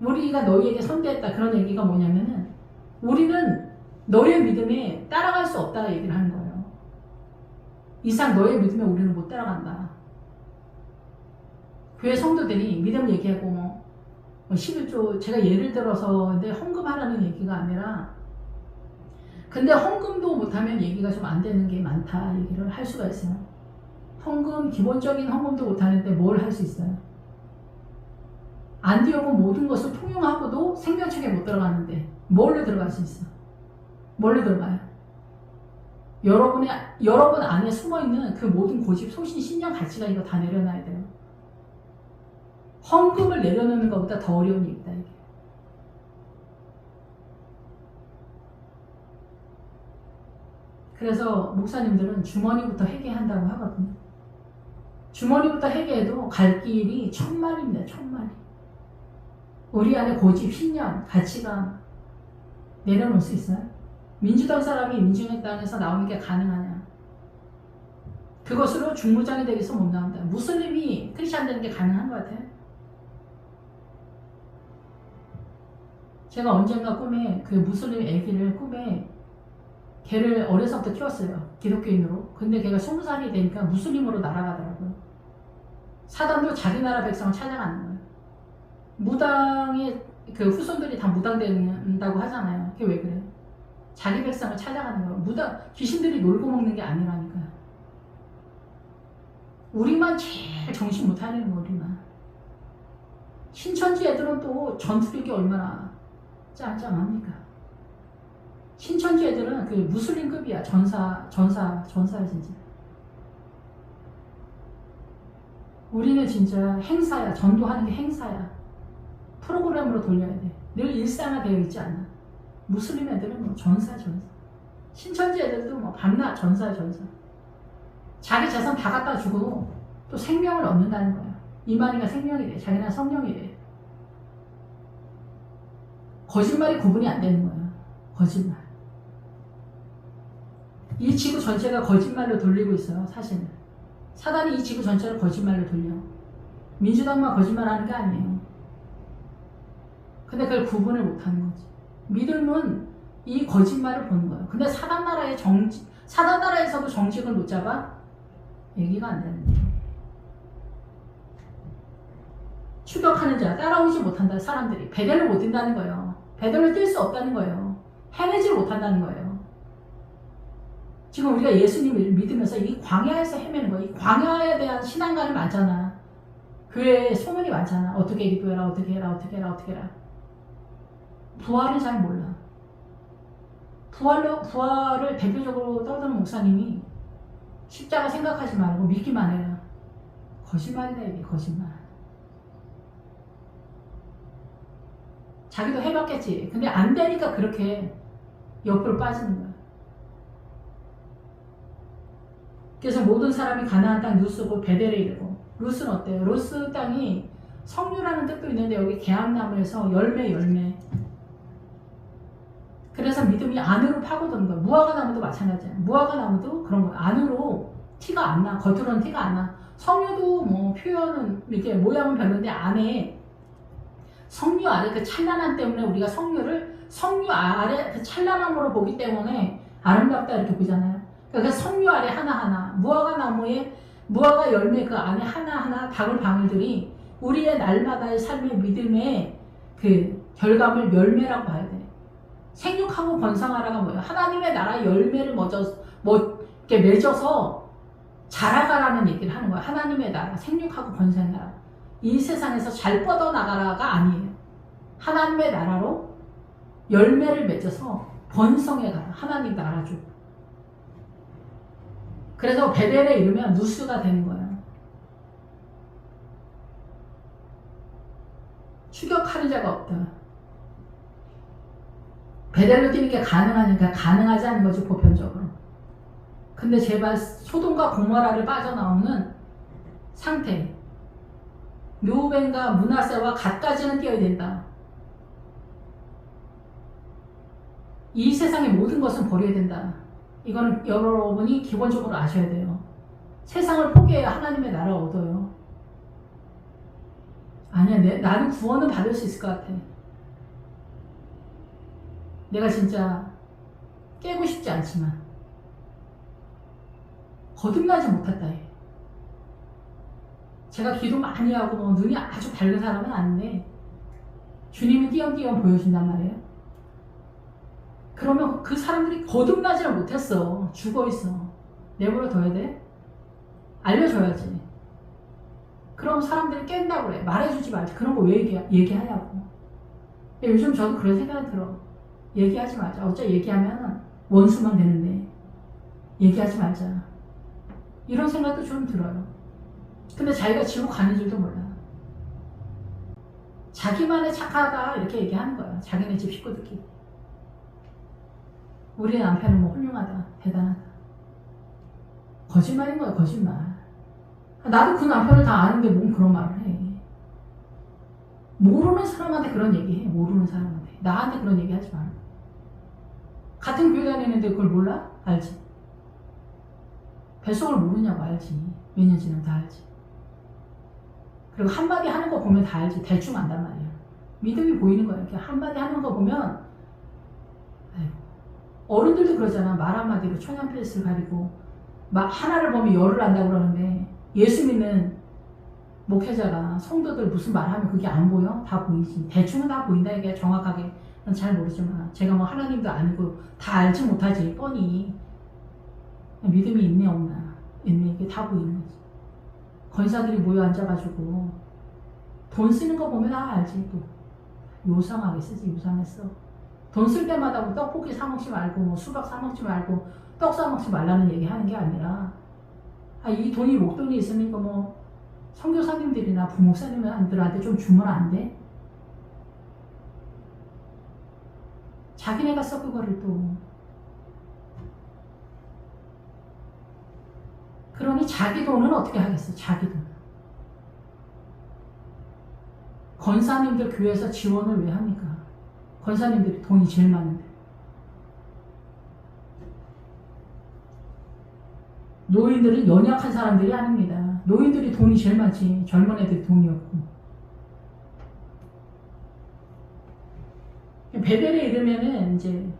우리가 너희에게 선대했다. 그런 얘기가 뭐냐면은 우리는 너의 믿음에 따라갈 수 없다 얘기를 하는 거예요. 이삭 너의 믿음에 우리는 못 따라간다. 교회 성도들이 믿음 얘기하고 뭐 11조 제가 예를 들어서 근데 헌금하라는 얘기가 아니라 근데 헌금도 못하면 얘기가 좀 안 되는 게 많다 얘기를 할 수가 있어요. 헌금 기본적인 헌금도 못하는데 뭘 할 수 있어요? 안디옥은 모든 것을 통용하고도 생명책에 못 들어가는데 뭘로 들어갈 수 있어? 뭘로 들어가요? 여러분 안에 숨어있는 그 모든 고집, 소신, 신념, 가치가 이거 다 내려놔야 돼요. 헌금을 내려놓는 것보다 더 어려운 일이다 이게. 그래서 목사님들은 주머니부터 회개한다고 하거든요. 주머니부터 회개해도 갈 길이 1000마리입니다. 1000마리. 우리 안에 고집, 신념, 가치가 내려놓을 수 있어요? 민주당 사람이 민중당에서 나오는 게 가능하냐? 그것으로 중무장이 되기 위해서 못 나온다. 무슬림이 크리스찬 되는 게 가능한 것 같아요? 제가 언젠가 꿈에 그 무슬림 애기를 꿈에 걔를 어려서부터 키웠어요. 기독교인으로. 근데 걔가 20살이 되니까 무슬림으로 날아가더라고요. 사단도 자기 나라 백성을 찾아가는 거예요. 무당의 그 후손들이 다 무당된다고 하잖아요. 그게 왜 그래요? 자기 백성을 찾아가는 거예요. 무당, 귀신들이 놀고 먹는 게 아니라니까요. 우리만 제일 정신 못 차리는 거, 우리만. 신천지 애들은 또 전투력이 얼마나 짱짱합니까? 신천지 애들은 그 무슬림급이야. 전사야, 진짜. 우리는 진짜 행사야. 전도하는 게 행사야. 프로그램으로 돌려야 돼. 늘 일상화되어 있지 않아. 무슬림 애들은 뭐 전사. 신천지 애들도 뭐 밤낮 전사. 자기 재산 다 갖다 주고 또 생명을 얻는다는 거야. 이만희가 생명이 돼. 자기는 성령이 돼. 거짓말이 구분이 안 되는 거야. 거짓말. 이 지구 전체가 거짓말로 돌리고 있어요. 사실은. 사단이 이 지구 전체를 거짓말로 돌려. 민주당만 거짓말하는 게 아니에요. 근데 그걸 구분을 못하는 거지. 믿음은 이 거짓말을 보는 거예요. 근데 사단 나라에서도 정직을 못 잡아? 얘기가 안 되는 거예요. 추격하는 자, 따라오지 못한다. 사람들이 베델로 못 뛴다는 거예요. 베델로 뛸 수 없다는 거예요. 해내지를 못한다는 거예요. 지금 우리가 예수님을 믿으면서 이 광야에서 헤매는 거예요. 이 광야에 대한 신앙관이 많잖아. 교회에 소문이 많잖아. 어떻게 기도해라, 어떻게 해라. 부활을 잘 몰라. 부활을 대표적으로 떠드는 목사님이 십자가 생각하지 말고 믿기만 해라. 거짓말이다 이게 거짓말. 자기도 해봤겠지. 근데 안 되니까 그렇게 옆으로 빠지는 거야. 그래서 모든 사람이 가나안 땅 루스고 베델에 이르고. 루스는 어때요? 루스 땅이 석류라는 뜻도 있는데 여기 개암나무에서 열매. 그래서 믿음이 안으로 파고드는 거야. 무화과 나무도 마찬가지야. 무화과 나무도 그런 거야. 안으로 티가 안 나. 겉으로는 티가 안 나. 석류도 뭐 표현은 이렇게 모양은 별론데 안에 석류 아래 그 찬란함 때문에 우리가 석류 아래 그 찬란함으로 보기 때문에 아름답다 이렇게 보잖아요. 그러니까 석류 아래 하나하나 무화과 나무에 무화과 열매 그 안에 하나하나 방울방울들이 우리의 날마다의 삶의 믿음의 그 결과물 열매라고 봐야 돼. 생육하고 번성하라가 뭐예요? 하나님의 나라 열매를 이렇게 맺어서 자라가라는 얘기를 하는 거야. 하나님의 나라, 생육하고 번성하라. 이 세상에서 잘 뻗어나가라가 아니에요. 하나님의 나라로 열매를 맺어서 번성해가라. 하나님 나라 쪽. 그래서 베델에 이르면 누수가 되는 거예요. 추격하는 자가 없다. 베델로 뛰는 게 가능하니까 가능하지 않은 거지 보편적으로. 근데 제발 소돔과 고모라를 빠져나오는 상태. 르우벤과 므낫세와 갓까지는 띄어야 된다. 이 세상의 모든 것은 버려야 된다. 이거는 여러분이 기본적으로 아셔야 돼요. 세상을 포기해야 하나님의 나라를 얻어요. 아니야, 나는 구원은 받을 수 있을 것 같아. 내가 진짜 깨고 싶지 않지만 거듭나지 못했다 해. 제가 기도 많이 하고 눈이 아주 밝은 사람은 아닌데 주님이 띄엄띄엄 보여준단 말이에요. 그러면 그 사람들이 거듭나지를 못했어. 죽어있어. 내버려 둬야 돼? 알려줘야지. 그럼 사람들이 깬다고 그래. 말해주지 말지. 그런 거 왜 얘기하냐고. 요즘 저도 그런 생각이 들어. 얘기하지 말자. 어차피 얘기하면 원수만 되는데 얘기하지 말자. 이런 생각도 좀 들어요. 근데 자기가 지옥 가는 줄도 몰라. 자기만의 착하다 이렇게 얘기하는 거야. 자기네 집 식구들끼리. 우리 남편은 뭐 훌륭하다. 대단하다. 거짓말인 거야. 거짓말. 나도 그 남편을 다 아는데 뭔 그런 말을 해. 모르는 사람한테 그런 얘기해. 모르는 사람한테. 나한테 그런 얘기 하지 마. 같은 교회 다니는데 그걸 몰라? 알지. 뱃속을 모르냐고 알지. 몇 년 지나면 다 알지. 그리고 한마디 하는 거 보면 다 알지. 대충 안단 말이야. 믿음이 보이는 거야. 이렇게 한마디 하는 거 보면 아이고. 어른들도 그러잖아. 말 한마디로 천연필스를 가리고 막 하나를 보면 열을 안다고 그러는데 예수 믿는 목회자가 성도들 무슨 말하면 그게 안 보여? 다 보이지. 대충은 다 보인다. 이게 정확하게 난 잘 모르지만 제가 뭐 하나님도 아니고 다 알지 못하지. 뻔히 믿음이 있네 없나 있네 이게 다 보이는 거지. 권사들이 모여 앉아가지고 돈 쓰는 거 보면 다 알지. 또 요상하게 쓰지. 요상했어. 돈 쓸 때마다 뭐 떡볶이 사 먹지 말고 뭐 수박 사 먹지 말고 떡 사 먹지 말라는 얘기 하는 게 아니라 이 돈이 목돈이 있으니까 뭐 선교사님들이나 부목사님들한테 좀 주면 안 돼? 자기네가 써 그거를 또. 그러니 자기 돈은 어떻게 하겠어? 자기 돈. 권사님들 교회에서 지원을 왜 합니까? 권사님들이 돈이 제일 많은데. 노인들은 연약한 사람들이 아닙니다. 노인들이 돈이 제일 많지. 젊은 애들이 돈이 없고. 베델에 이르면은 이제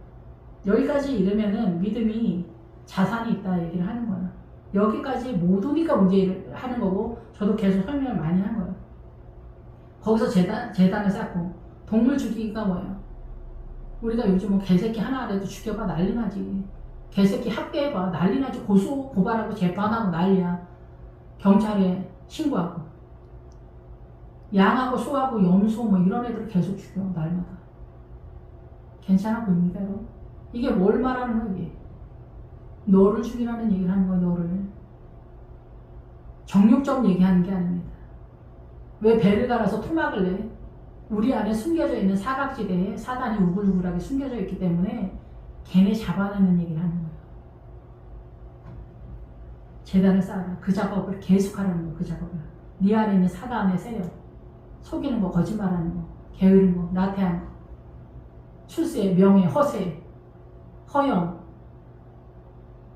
여기까지 이르면은 믿음이 자산이 있다 얘기를 하는 거야. 여기까지 못 오니까 문제를 하는 거고 저도 계속 설명을 많이 한 거예요. 거기서 재단을 쌓고 동물 죽이기가 뭐예요? 우리가 요즘 뭐 개새끼 하나라도 죽여봐 난리 나지. 개새끼 학대해봐 난리 나지. 고발하고 재판하고 난리야. 경찰에 신고하고. 양하고 소하고 염소 뭐 이런 애들 계속 죽여 날마다. 괜찮아 보입니까 여러분? 이게 뭘 말하는 거야 이게? 너를 죽이라는 얘기를 하는 거야. 너를. 정육점 얘기하는 게 아닙니다. 왜 배를 갈아서 토막을 내? 우리 안에 숨겨져 있는 사각지대에 사단이 우글우글하게 숨겨져 있기 때문에 걔네 잡아내는 얘기를 하는 거예요. 재단을 쌓아라. 그 작업을 계속하라는 거. 그 작업을. 네 안에 있는 사단에 세요. 속이는 거, 거짓말하는 거, 게으른 거, 나태한 거, 출세, 명예, 허세, 허영,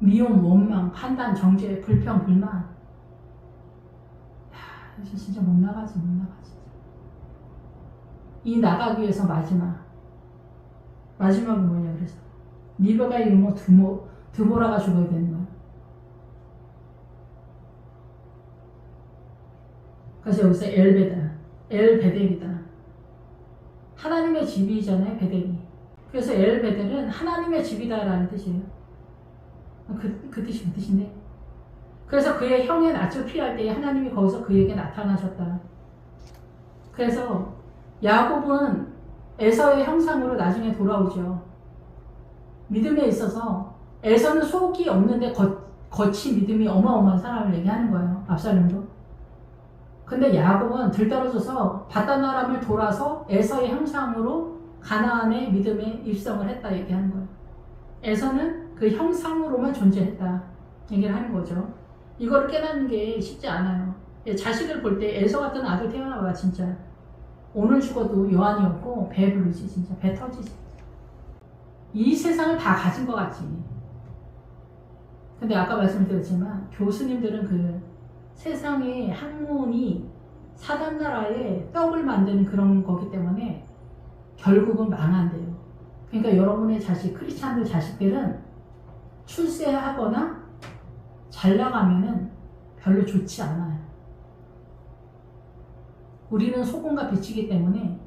미움, 원망, 판단, 정죄, 불평, 불만. 진짜 못 나가지. 이 나가기 위해서 마지막은 뭐냐 그래서 리버가 이르면 드보라가 죽어야 되는 거야. 그래서 여기서 엘베델이다. 하나님의 집이잖아요, 베델이. 그래서 엘베델은 하나님의 집이다라는 뜻이에요. 그 뜻인데. 그래서 그의 형의 낯을 피할 때에 하나님이 거기서 그에게 나타나셨다. 그래서 야곱은 에서의 형상으로 나중에 돌아오죠. 믿음에 있어서 에서는 속이 없는데 겉이 믿음이 어마어마한 사람을 얘기하는 거예요. 압살롬도. 근데 야곱은 들떨어져서 바다나람을 돌아서 에서의 형상으로 가나안의 믿음에 입성을 했다 얘기하는 거예요. 에서는 그 형상으로만 존재했다 얘기를 하는 거죠. 이거를 깨닫는 게 쉽지 않아요. 자식을 볼 때 에서 같은 아들 태어나봐 진짜 오늘 죽어도 여한이 없고 배 부르지 진짜 배 터지지. 이 세상을 다 가진 것 같지. 근데 아까 말씀드렸지만 교수님들은 그 세상의 학문이 사단나라의 떡을 만드는 그런 거기 때문에 결국은 망한대요. 그러니까 여러분의 자식, 크리스찬들 자식들은 출세하거나 잘 나가면은 별로 좋지 않아요. 우리는 소금과 빛이기 때문에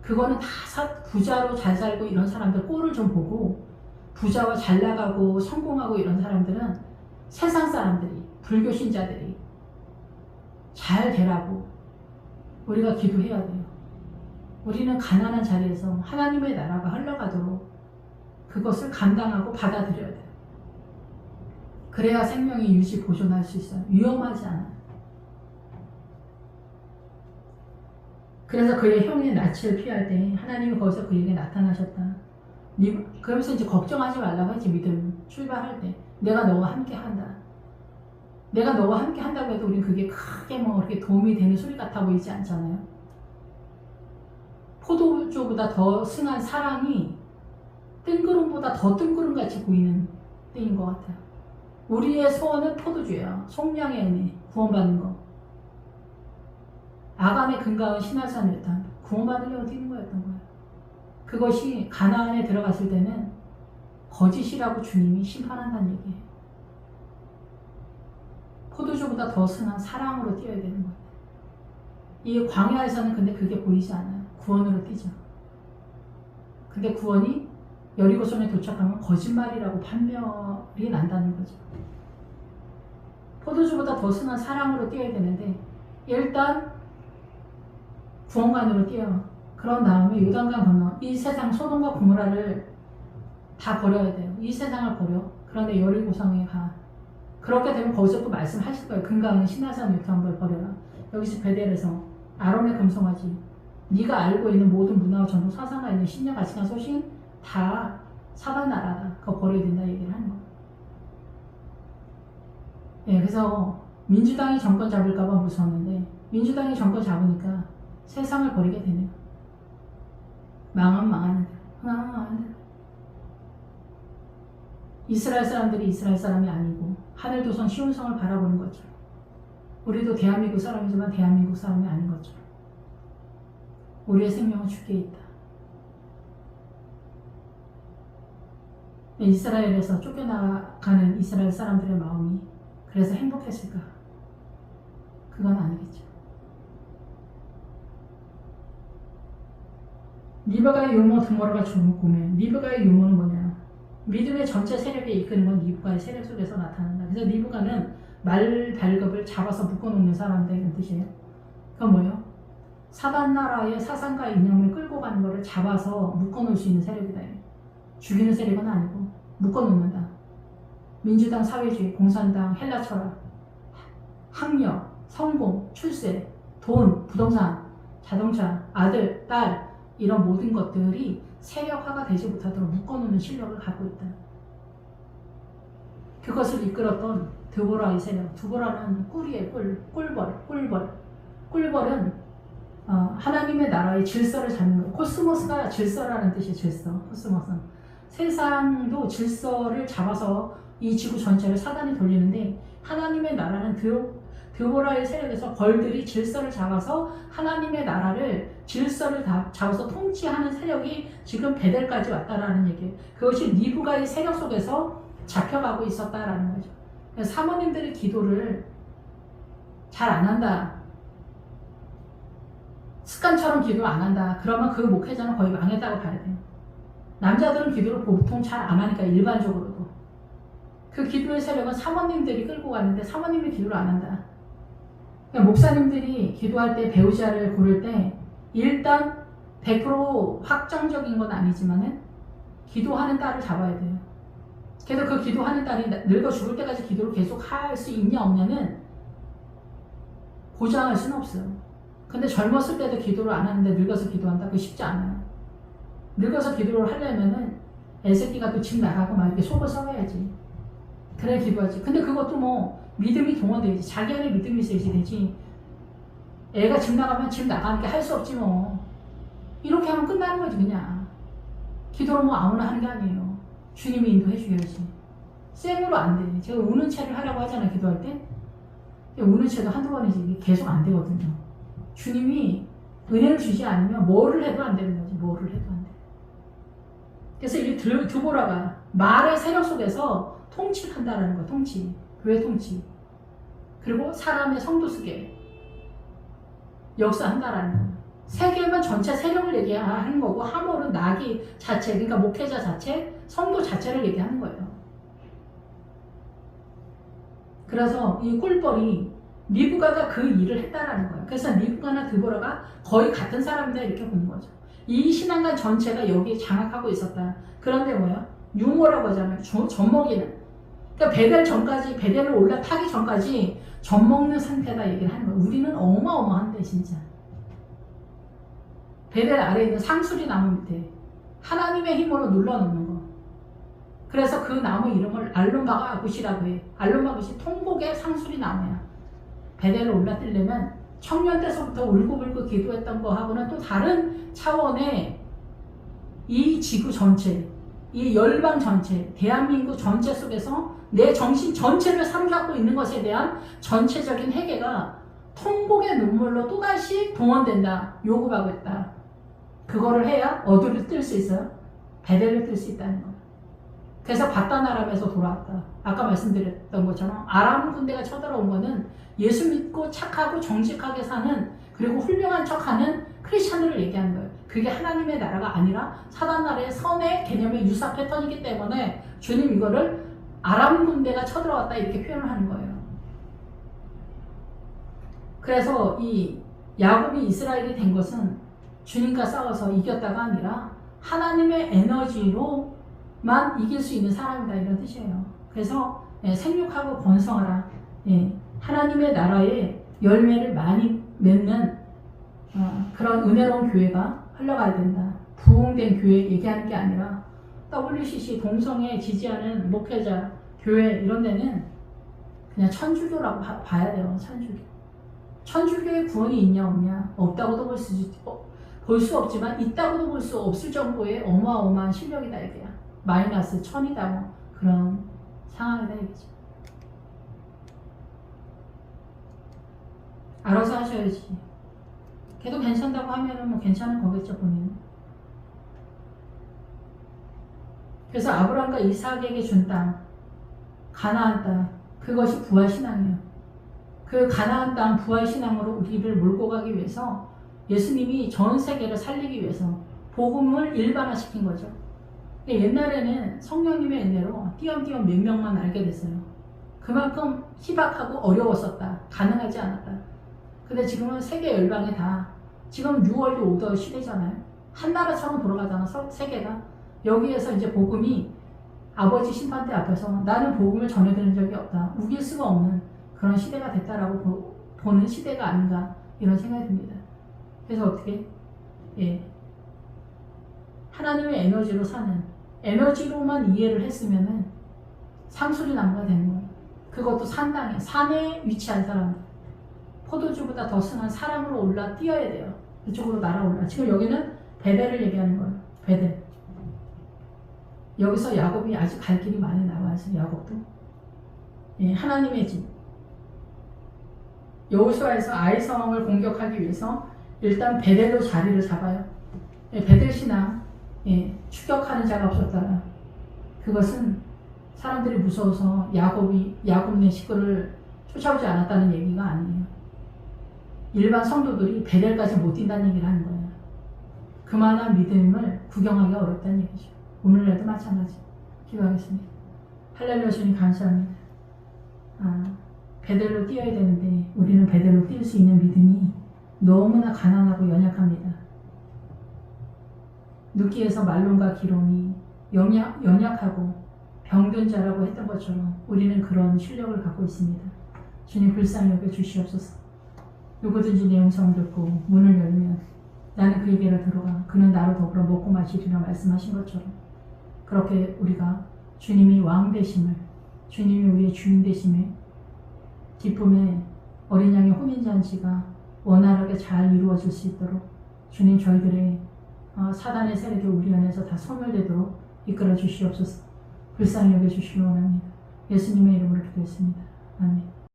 그거는 다 부자로 잘 살고 이런 사람들 꼴을 좀 보고 부자와 잘 나가고 성공하고 이런 사람들은 세상 사람들이 불교 신자들이 잘 되라고 우리가 기도해야 돼요. 우리는 가난한 자리에서 하나님의 나라가 흘러가도록 그것을 감당하고 받아들여야 돼요. 그래야 생명이 유지 보존할 수 있어요. 위험하지 않아요. 그래서 그의 형의 낯을 피할 때 하나님이 거기서 그에게 나타나셨다. 그러면서 이제 걱정하지 말라고 했지. 믿음 출발할 때 내가 너와 함께 한다. 내가 너와 함께 한다고 해도 우리는 그게 크게 뭐 이렇게 도움이 되는 소리 같아 보이지 않잖아요. 포도주보다 더 승한 사랑이 뜬구름보다 더 뜬구름같이 보이는 때인 것 같아요. 우리의 소원은 포도주예요. 속량의 은혜, 구원받는 거. 아간의 근가은 시날산 요단, 구원받으려고 뛰는 거였던 거예요. 그것이 가나안에 들어갔을 때는 거짓이라고 주님이 심판한다는 얘기예요. 포도주보다 더 승한 사랑으로 뛰어야 되는 거예요. 이 광야에서는 근데 그게 보이지 않아요. 구원으로 뛰죠. 근데 구원이 여리고성에 도착하면 거짓말이라고 판별이 난다는 거죠. 포도주보다 더 승한 사랑으로 뛰어야 되는데 일단 구원관으로 뛰어. 그런 다음에 요단강 건너 이 세상 소돔과 고모라를 다 버려야 돼요. 이 세상을 버려. 그런데 여리고성에 가. 그렇게 되면 거기서 또 말씀하실 거예요. 근가은 시나산 유탄을 버려라. 여기서 베델에서 아론의 금송아지 네가 알고 있는 모든 문화와 전통 사상과 있는 신념 가치관 소신 다 사단 나라다. 그거 버려야 된다 얘기를 하는 거예요. 예, 그래서 민주당이 정권 잡을까봐 무서웠는데 민주당이 정권 잡으니까 세상을 버리게 되네요. 망하면 망하는 대로, 망하면 망하는 대로. 이스라엘 사람들이 이스라엘 사람이 아니고 하늘도성 시온성을 바라보는 것처럼 우리도 대한민국 사람이지만 대한민국 사람이 아닌 것처럼 우리의 생명은 주께 있다. 이스라엘에서 쫓겨나가는 이스라엘 사람들의 마음이 그래서 행복했을까? 그건 아니겠죠. 니브가의 유모 드모라가 죽은 꿈에 니브가의 유모는 뭐냐? 믿음의 전체 세력에 이끄는 건 니브가의 세력 속에서 나타난다. 그래서 니브가는 말 발급을 잡아서 묶어놓는 사람들의 뜻이에요. 그건 뭐예요? 사단 나라의 사상과 이념을 끌고 가는 것을 잡아서 묶어놓을 수 있는 세력이다. 죽이는 세력은 아니고 묶어놓는다. 민주당, 사회주의, 공산당, 헬라 철학, 학력, 성공, 출세, 돈, 부동산, 자동차, 아들, 딸 이런 모든 것들이 세력화가 되지 못하도록 묶어놓는 실력을 갖고 있다. 그것을 이끌었던 드보라의 세력. 드보라는 꿀이에요. 꿀벌은 하나님의 나라의 질서를 잡는 거예요. 코스모스가 질서라는 뜻이에요. 질서. 코스모스는 세상도 질서를 잡아서 이 지구 전체를 사단이 돌리는데 하나님의 나라는 드보라의 세력에서 벌들이 질서를 잡아서 하나님의 나라를 질서를 잡아서 통치하는 세력이 지금 베델까지 왔다라는 얘기예요. 그것이 니브가의 세력 속에서 잡혀가고 있었다라는 거죠. 사모님들의 기도를 잘 안 한다. 습관처럼 기도를 안 한다. 그러면 그 목회자는 거의 망했다고 봐야 돼요. 남자들은 기도를 보통 잘 안 하니까 일반적으로도. 그 기도의 세력은 사모님들이 끌고 갔는데 사모님이 기도를 안 한다. 그러니까 목사님들이 기도할 때 배우자를 고를 때 일단 100% 확정적인 건 아니지만은 기도하는 딸을 잡아야 돼요. 그래서 그 기도하는 딸이 늙어 죽을 때까지 기도를 계속 할 수 있냐 없냐는 보장할 수는 없어요. 근데 젊었을 때도 기도를 안 하는데 늙어서 기도한다? 그거 쉽지 않아요. 늙어서 기도를 하려면은 애새끼가 또 집 나가고 막 이렇게 속을 썩어야지. 그래 기도하지. 근데 그것도 뭐 믿음이 동원되지. 자기 안에 믿음이 있어야지 되지. 애가 집 나가면 집 나가는 게 할 수 없지 뭐. 이렇게 하면 끝나는 거지 그냥. 기도를 뭐 아무나 하는 게 아니에요. 주님이 인도해 주셔야지. 쌩으로 안 돼. 제가 우는 채를 하라고 하잖아요 기도할 때. 우는 채도 한두 번이지 계속 안 되거든요. 주님이 은혜를 주지 않으면 뭐를 해도 안 되는 거지. 뭐를 해도 안 돼. 그래서 이 드보라가 말의 세력 속에서 통치를 한다라는 거야. 통치. 교회 통치. 그리고 사람의 성도 속에 역사한다라는 거야. 세계만 전체 세력을 얘기하는 거고 하몰은 나귀 자체, 그러니까 목회자 자체, 성도 자체를 얘기하는 거예요. 그래서 이 꿀벌이 리브가가 그 일을 했다라는 거예요. 그래서 리브가나 드보라가 거의 같은 사람이다 이렇게 보는 거죠. 이 신앙관 전체가 여기에 장악하고 있었다. 그런데 뭐야? 유모라고 하잖아요. 젖먹이는. 그러니까 베델을 올라타기 전까지 젖먹는 상태다 얘기를 하는 거예요. 우리는 어마어마한데 진짜. 베델 아래에 있는 상수리 나무 밑에 하나님의 힘으로 눌러놓는 거. 그래서 그 나무 이름을 알론바가굿이라고 해. 알론바굿이 통곡의 상수리 나무야. 베델을 올라뜨려면 청년 때서부터 울고불고 기도했던 거하고는 또 다른 차원의 이 지구 전체, 이 열방 전체, 대한민국 전체 속에서 내 정신 전체를 사로잡고 있는 것에 대한 전체적인 회개가 통곡의 눈물로 또다시 동원된다. 요구하고 있다. 그거를 해야 어디를 뜰 수 있어요? 베델을 뜰 수 있다는 거예요. 그래서 바단 아람에서 돌아왔다. 아까 말씀드렸던 것처럼 아람 군대가 쳐들어온 거는 예수 믿고 착하고 정직하게 사는 그리고 훌륭한 척하는 크리스천들을 얘기하는 거예요. 그게 하나님의 나라가 아니라 사단 나라의 선의 개념의 유사 패턴이기 때문에 주님 이거를 아람 군대가 쳐들어왔다 이렇게 표현을 하는 거예요. 그래서 이 야곱이 이스라엘이 된 것은 주님과 싸워서 이겼다가 아니라 하나님의 에너지로만 이길 수 있는 사람이다 이런 뜻이에요. 그래서 생육하고 번성하라. 하나님의 나라의 열매를 많이 맺는 그런 은혜로운 교회가 흘러가야 된다. 부흥된 교회 얘기하는 게 아니라 WCC 동성애 지지하는 목회자 교회 이런 데는 그냥 천주교라고 봐야 돼요. 천주교. 천주교의 구원이 있냐 없냐 없다고도 볼 수 없지만 있다고도 볼 수 없을 정도의 어마어마한 실력이다 이게야. 마이너스 1000이다 뭐 그런 상황이다 이거죠. 알아서 하셔야지. 걔도 괜찮다고 하면은 뭐 괜찮은 거겠죠 본인은. 그래서 아브라함과 이삭에게 준 땅, 가나안 땅, 그것이 부활신앙이에요. 그 가나안 땅 부활신앙으로 우리를 몰고 가기 위해서 예수님이 전 세계를 살리기 위해서 복음을 일반화시킨 거죠. 옛날에는 성령님의 은혜로 띄엄띄엄 몇 명만 알게 됐어요. 그만큼 희박하고 어려웠었다. 가능하지 않았다. 근데 지금은 세계 열방에 다 지금 뉴월드 오더 시대잖아요. 한 나라처럼 돌아가잖아 세계가. 여기에서 이제 복음이 아버지 심판대 앞에서 나는 복음을 전해드린 적이 없다. 우길 수가 없는 그런 시대가 됐다라고 보는 시대가 아닌가 이런 생각이 듭니다. 그래서 어떻게? 하나님의 에너지로 사는 에너지로만 이해를 했으면은 상수리 나무가 되는 거예요. 그것도 산당에 산에 위치한 사람들. 포도주보다 더 순한 사랑으로 올라 뛰어야 돼요. 이쪽으로 날아올라. 지금 여기는 베델을 얘기하는 거예요. 베델. 여기서 야곱이 아직 갈 길이 많이 남아있어요. 야곱도. 하나님의 집. 여호수아에서 아이성을 공격하기 위해서 일단 베델로 자리를 잡아요. 베델 신앙. 추격하는 자가 없었다. 그것은 사람들이 무서워서 야곱네 식구를 쫓아오지 않았다는 얘기가 아니에요. 일반 성도들이 베델까지 못 뛴다는 얘기를 하는 거예요. 그만한 믿음을 구경하기가 어렵다는 얘기죠. 오늘날도 마찬가지. 기도하겠습니다. 할렐루야 주님 감사합니다. 베델로 뛰어야 되는데 우리는 베델로 뛸 수 있는 믿음이 너무나 가난하고 연약합니다. 눕기에서 말론과 기롬이 연약하고 병든 자라고 했던 것처럼 우리는 그런 실력을 갖고 있습니다. 주님 불쌍히 여겨 주시옵소서. 누구든지 내 음성을 듣고 문을 열면 나는 그에게로 들어가 그는 나로 더불어 먹고 마시리라 말씀하신 것처럼 그렇게 우리가 주님이 왕 되심을 주님이 우리의 주인 되심을 기쁨의 어린 양의 혼인잔치가 원활하게 잘 이루어질 수 있도록 주님 저희들의 사단의 세력이 우리 안에서 다 소멸되도록 이끌어 주시옵소서. 불쌍히 여겨 주시기 원합니다. 예수님의 이름으로 기도했습니다.